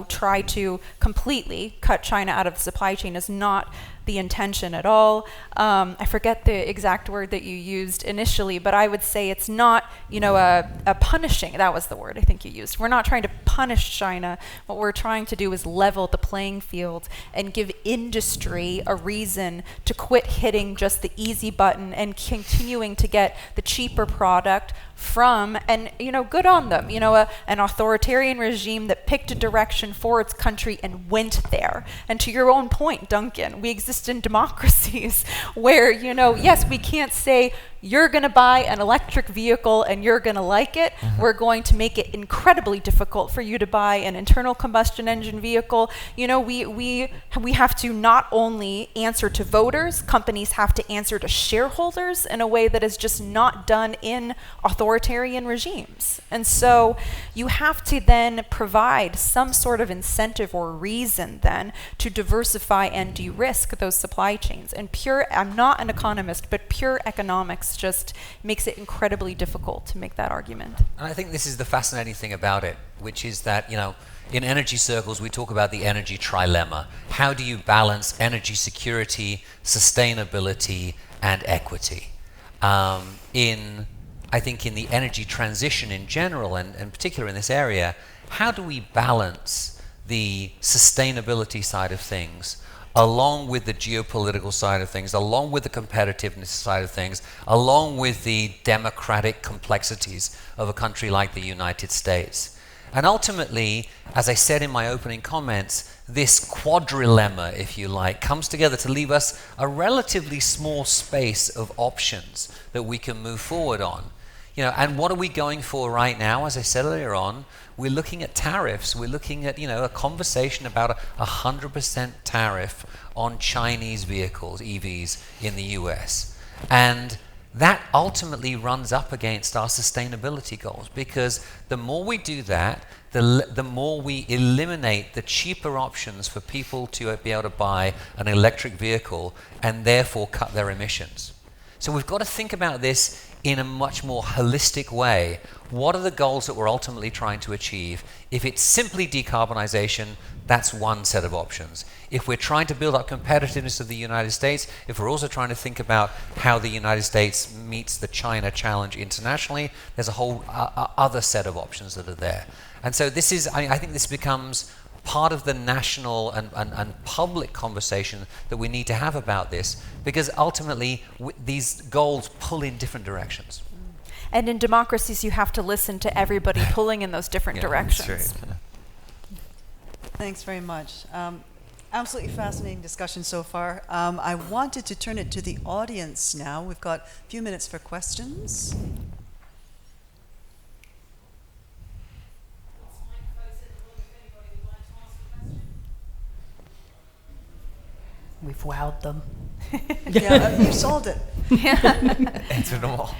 try to completely cut China out of the supply chain. Is not the intention at all. I forget the exact word that you used initially, but I would say it's not, a punishing. That was the word I think you used. We're not trying to punish China. What we're trying to do is level the playing field and give industry a reason to quit hitting just the easy button and continuing to get the cheaper product from, and good on them, an authoritarian regime that picked a direction for its country and went there. And to your own point, Duncan, we exist in democracies where, yes, we can't say you're going to buy an electric vehicle and you're going to like it. We're going to make it incredibly difficult for you to buy an internal combustion engine vehicle. We have to not only answer to voters, companies have to answer to shareholders in a way that is just not done in authoritarian regimes. And so you have to then provide some sort of incentive or reason then to diversify and de-risk those supply chains. And I'm not an economist, but pure economics just makes it incredibly difficult to make that argument. And I think this is the fascinating thing about it, which is that, in energy circles, we talk about the energy trilemma. How do you balance energy security, sustainability, and equity? I think in the energy transition in general, and in particular in this area, how do we balance the sustainability side of things along with the geopolitical side of things, along with the competitiveness side of things, along with the democratic complexities of a country like the United States? And ultimately, as I said in my opening comments, this quadrilemma, if you like, comes together to leave us a relatively small space of options that we can move forward on. And what are we going for right now? As I said earlier on, we're looking at tariffs. We're looking at, a conversation about a 100% tariff on Chinese vehicles, EVs, in the US. And that ultimately runs up against our sustainability goals, because the more we do that, the more we eliminate the cheaper options for people to be able to buy an electric vehicle and therefore cut their emissions. So we've got to think about this in a much more holistic way. What are the goals that we're ultimately trying to achieve? If it's simply decarbonization, that's one set of options. If we're trying to build up competitiveness of the United States, if we're also trying to think about how the United States meets the China challenge internationally, there's a whole other set of options that are there. And so this is, I think this becomes part of the national and public conversation that we need to have about this, because ultimately these goals pull in different directions. And in democracies, you have to listen to everybody pulling in those different directions. That's right. Thanks very much. Absolutely fascinating discussion so far. I wanted to turn it to the audience now. We've got a few minutes for questions. We've wowed them. Yeah, you solved it. Answered them all.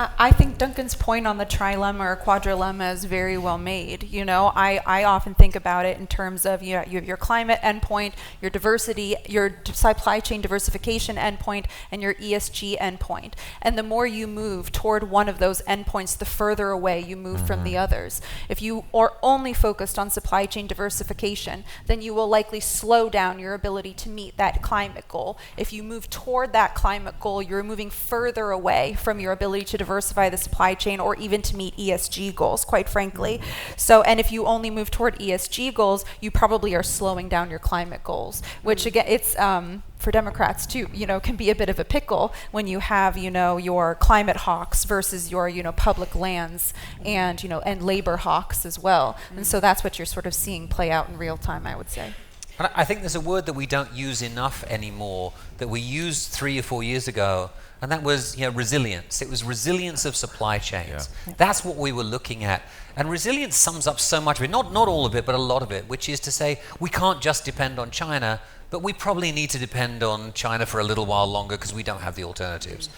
I think Duncan's point on the trilemma or quadrilemma is very well made. I often think about it in terms of you have your climate endpoint, your diversity, your supply chain diversification endpoint, and your ESG endpoint. And the more you move toward one of those endpoints, the further away you move from the others. If you are only focused on supply chain diversification, then you will likely slow down your ability to meet that climate goal. If you move toward that climate goal, you're moving further away from your ability to diversify the supply chain or even to meet ESG goals, quite frankly. So, and if you only move toward ESG goals, you probably are slowing down your climate goals, which again, it's for Democrats too, can be a bit of a pickle when you have, your climate hawks versus your, public lands and, and labor hawks as well. And so that's what you're sort of seeing play out in real time, I would say. And I think there's a word that we don't use enough anymore that we used 3 or 4 years ago, and that was resilience. It was resilience of supply chains. Yeah. That's what we were looking at. And resilience sums up so much of it, not all of it, but a lot of it, which is to say we can't just depend on China, but we probably need to depend on China for a little while longer because we don't have the alternatives.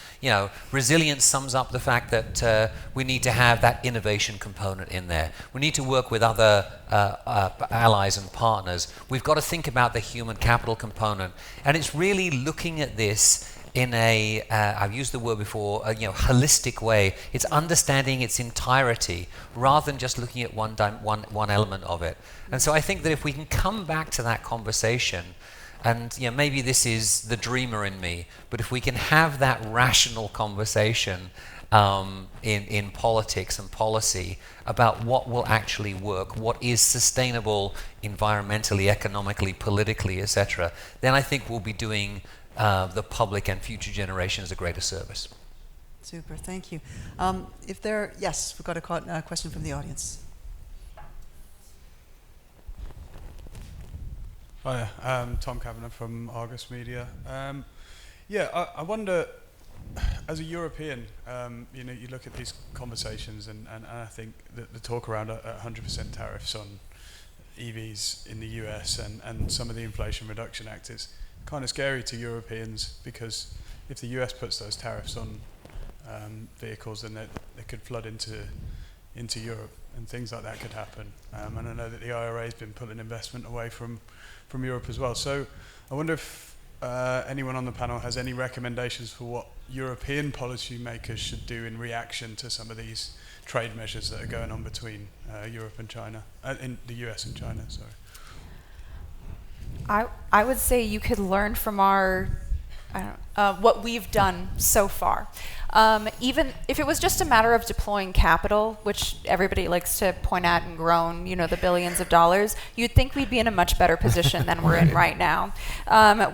Resilience sums up the fact that we need to have that innovation component in there. We need to work with other allies and partners. We've got to think about the human capital component. And it's really looking at this in a, I've used the word before, holistic way. It's understanding its entirety rather than just looking at one element of it. And so I think that if we can come back to that conversation, and maybe this is the dreamer in me, but if we can have that rational conversation in politics and policy about what will actually work, what is sustainable environmentally, economically, politically, etc., then I think we'll be doing the public and future generations a greater service. Super, thank you. Yes, we've got a question from the audience. Hi, I'm Tom Kavanagh from Argus Media. I wonder, as a European, you look at these conversations and I think that the talk around 100% tariffs on EVs in the US and some of the Inflation Reduction Act is kind of scary to Europeans, because if the US puts those tariffs on vehicles, then they could flood into Europe and things like that could happen. And I know that the IRA has been pulling investment away from Europe as well. So I wonder if anyone on the panel has any recommendations for what European policymakers should do in reaction to some of these trade measures that are going on between Europe and China, in the US and China, sorry. I would say you could learn from our what we've done so far. Even if it was just a matter of deploying capital, which everybody likes to point at and groan, the billions of dollars, you'd think we'd be in a much better position than we're in right now.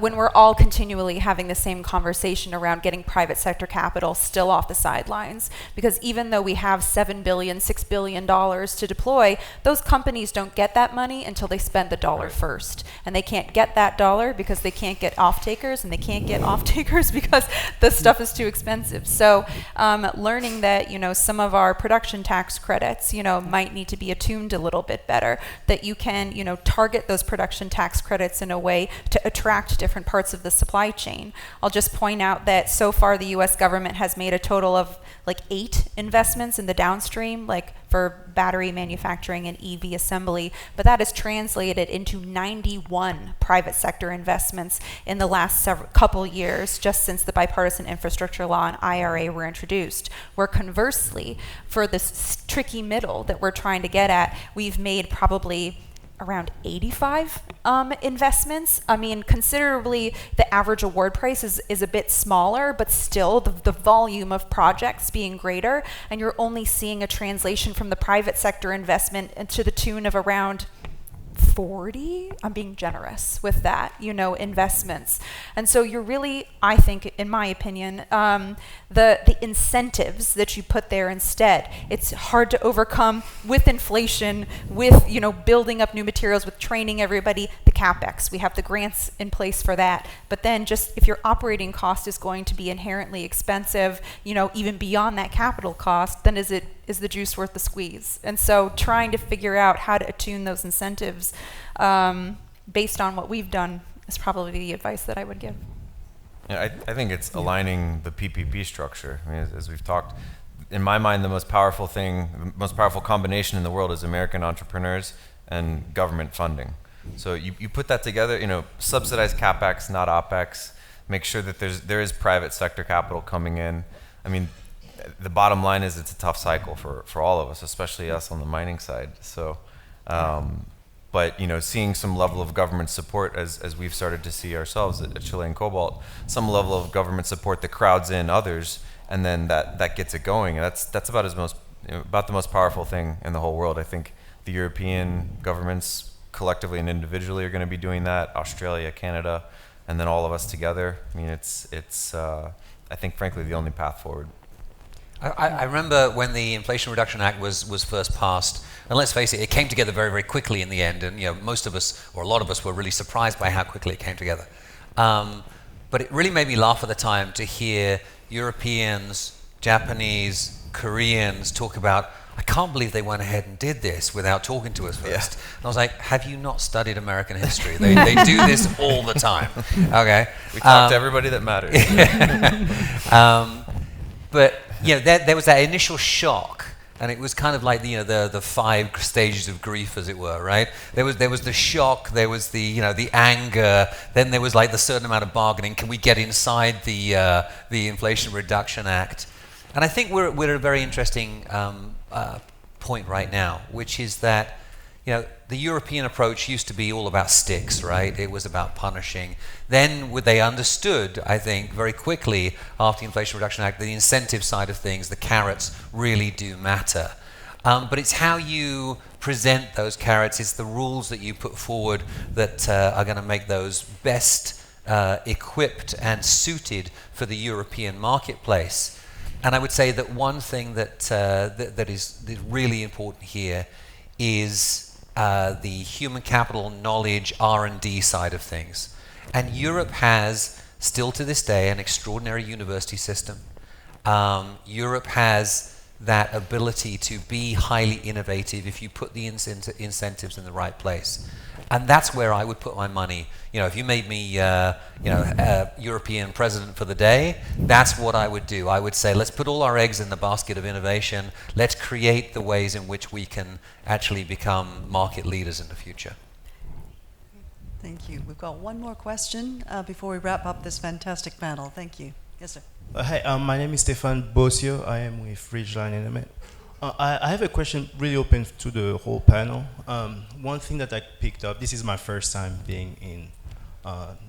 When we're all continually having the same conversation around getting private sector capital still off the sidelines. Because even though we have $7 billion, $6 billion to deploy, those companies don't get that money until they spend the dollar first. And they can't get that dollar because they can't get off-takers, and they can't get off-takers because the stuff is too expensive. So learning that, some of our production tax credits, might need to be attuned a little bit better, that you can, target those production tax credits in a way to attract different parts of the supply chain. I'll just point out that so far the US government has made a total of 8 investments in the downstream, for battery manufacturing and EV assembly, but that is translated into 91 private sector investments in the last couple years, just since the bipartisan infrastructure law and IRA were introduced. Where conversely, for this tricky middle that we're trying to get at, we've made probably around 85 investments. I mean, considerably, the average award price is a bit smaller, but still the volume of projects being greater, and you're only seeing a translation from the private sector investment to the tune of around 40, I'm being generous with that, investments. And so you're really, I think, in my opinion, the incentives that you put there instead, it's hard to overcome with inflation, with, building up new materials, with training everybody, the CapEx. We have the grants in place for that. But then just if your operating cost is going to be inherently expensive, even beyond that capital cost, then is the juice worth the squeeze? And so trying to figure out how to attune those incentives based on what we've done is probably the advice that I would give. Yeah, I think it's aligning the PPP structure. I mean, as we've talked, in my mind, the most powerful combination in the world is American entrepreneurs and government funding. So you put that together, subsidize CapEx, not OpEx, make sure that there is private sector capital coming in. I mean, the bottom line is it's a tough cycle for all of us, especially us on the mining side. So, but seeing some level of government support, as we've started to see ourselves at Chilean Cobalt, some level of government support that crowds in others, and then that gets it going. And that's about about the most powerful thing in the whole world. I think the European governments collectively and individually are going to be doing that. Australia, Canada, and then all of us together. I mean, it's I think frankly the only path forward. I remember when the Inflation Reduction Act was first passed, and let's face it, it came together very, very quickly in the end, and most of us, or a lot of us, were really surprised by how quickly it came together. But it really made me laugh at the time to hear Europeans, Japanese, Koreans talk about, I can't believe they went ahead and did this without talking to us first. Yeah. And I was like, have you not studied American history? They do this all the time. Okay. We talk to everybody that matters. But there was that initial shock, and it was kind of like the 5 stages of grief, as it were, right? There was the shock, there was the anger, then there was like the certain amount of bargaining. Can we get inside the Inflation Reduction Act? And I think we're at a very interesting point right now, which is that the European approach used to be all about sticks, right? It was about punishing. Then they understood, I think, very quickly after the Inflation Reduction Act, the incentive side of things, the carrots really do matter. But it's how you present those carrots, it's the rules that you put forward that are going to make those best equipped and suited for the European marketplace. And I would say that one thing that is really important here is the human capital, knowledge, R&D side of things. And Europe has, still to this day, an extraordinary university system. Europe has that ability to be highly innovative if you put the incentives in the right place. And that's where I would put my money. If you made me, European president for the day, that's what I would do. I would say, let's put all our eggs in the basket of innovation. Let's create the ways in which we can actually become market leaders in the future. Thank you. We've got one more question before we wrap up this fantastic panel. Thank you. Yes, sir. Hi, my name is Stefan Bosio. I am with Ridgeline Element. I have a question really open to the whole panel. One thing that I picked up, this is my first time being in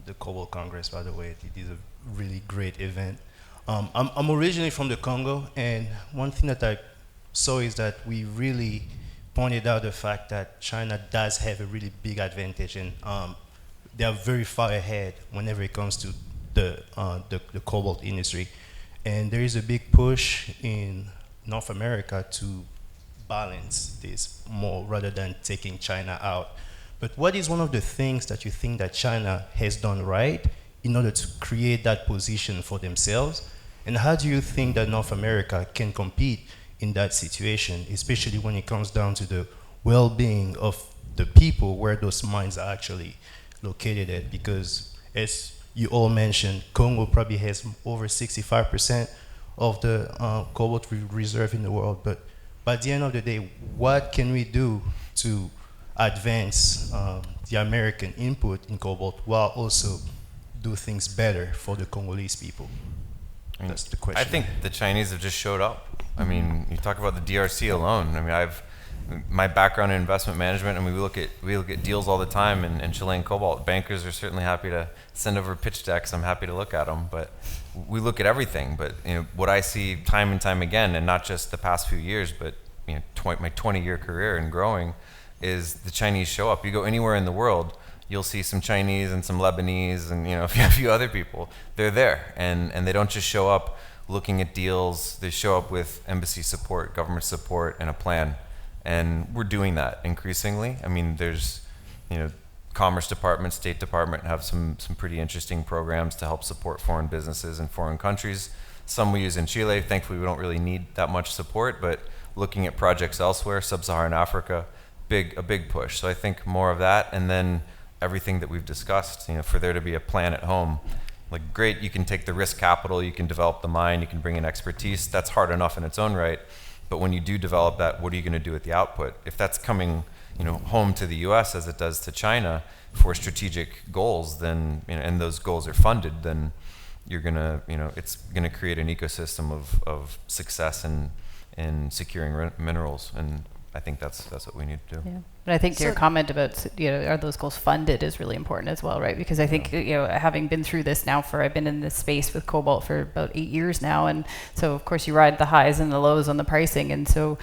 the Cobalt Congress, by the way. It is a really great event. I'm originally from the Congo, and one thing that I saw is that we really pointed out the fact that China does have a really big advantage, and they are very far ahead whenever it comes to the cobalt industry. And there is a big push in North America to balance this more rather than taking China out. But what is one of the things that you think that China has done right in order to create that position for themselves? And how do you think that North America can compete in that situation, especially when it comes down to the well-being of the people where those mines are actually located at? Because as you all mentioned, Congo probably has over 65% of the cobalt reserve in the world. But by the end of the day, what can we do to advance the American input in cobalt while also do things better for the Congolese people? That's the question. I think the Chinese have just showed up. I mean, you talk about the DRC alone. I mean, my background in investment management, and we look at deals all the time in Chilean cobalt. Bankers are certainly happy to send over pitch decks. I'm happy to look at them, but we look at everything. But what I see time and time again, and not just the past few years, but my 20-year career and growing, is the Chinese show up. You go anywhere in the world, you'll see some Chinese and some Lebanese and a few other people. They're there, and they don't just show up looking at deals. They show up with embassy support, government support, and a plan. And we're doing that increasingly. I mean, there's Commerce Department, State Department have some pretty interesting programs to help support foreign businesses in foreign countries. Some we use in Chile. Thankfully, we don't really need that much support, but looking at projects elsewhere, Sub-Saharan Africa, a big push. So I think more of that, and then everything that we've discussed, for there to be a plan at home. Like, great, you can take the risk capital, you can develop the mine, you can bring in expertise. That's hard enough in its own right. But when you do develop that, what are you going to do with the output? If that's coming, home to the U.S. as it does to China for strategic goals, then, and those goals are funded, then you're gonna, it's going to create an ecosystem of success in securing minerals. And I think that's what we need to do. Yeah. But I think your comment about, are those goals funded is really important as well, right? Because I think, having been through this now I've been in this space with Cobalt for about 8 years now. And so, of course, you ride the highs and the lows on the pricing. And so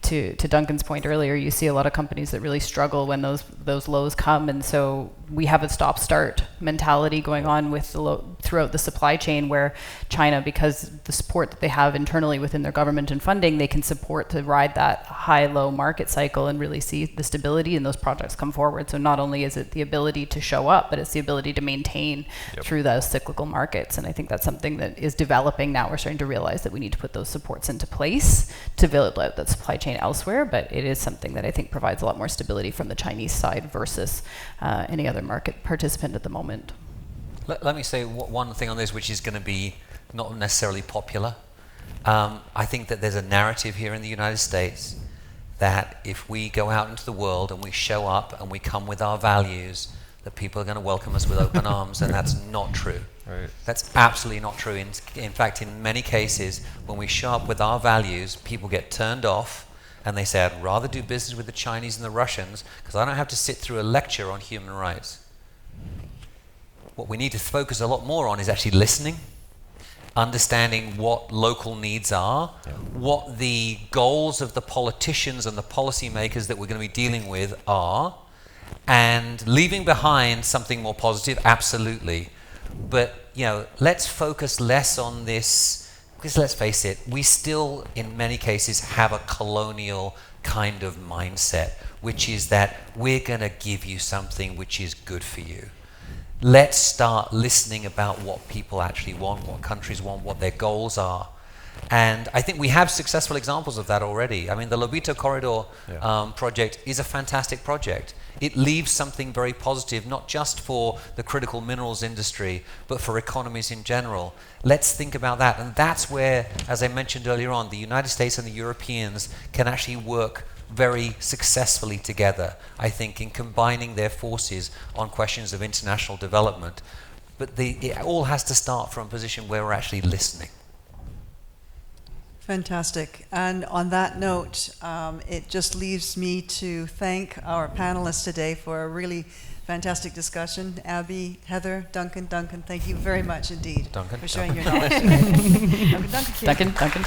to Duncan's point earlier, you see a lot of companies that really struggle when those lows come. And so we have a stop-start mentality going on with throughout the supply chain, where China, because the support that they have internally within their government and funding, they can support to ride that high-low market cycle and really see the stability and those projects come forward. So not only is it the ability to show up, but it's the ability to maintain through those cyclical markets. And I think that's something that is developing now. We're starting to realize that we need to put those supports into place to build out that supply chain elsewhere, but it is something that I think provides a lot more stability from the Chinese side versus any other market participant at the moment. Let me say one thing on this, which is going to be not necessarily popular. I think that there's a narrative here in the United States that if we go out into the world and we show up and we come with our values, that people are going to welcome us with open arms, and that's not true. Right. That's absolutely not true. In fact, in many cases, when we show up with our values, people get turned off, and they say, I'd rather do business with the Chinese and the Russians because I don't have to sit through a lecture on human rights. What we need to focus a lot more on is actually listening, understanding what local needs are, what the goals of the politicians and the policymakers that we're going to be dealing with are, and leaving behind something more positive, absolutely. But, let's focus less on this, because let's face it, we still, in many cases, have a colonial kind of mindset, which is that we're going to give you something which is good for you. Let's start listening about what people actually want, what countries want, what their goals are. And I think we have successful examples of that already. I mean, the Lobito Corridor project is a fantastic project. It leaves something very positive, not just for the critical minerals industry, but for economies in general. Let's think about that. And that's where, as I mentioned earlier on, the United States and the Europeans can actually work very successfully together, I think, in combining their forces on questions of international development. But it all has to start from a position where we're actually listening. Fantastic. And on that note, it just leaves me to thank our panelists today for a really fantastic discussion. Abby, Heather, Duncan, thank you very much indeed Duncan, for sharing Duncan. your knowledge today. Duncan. Duncan.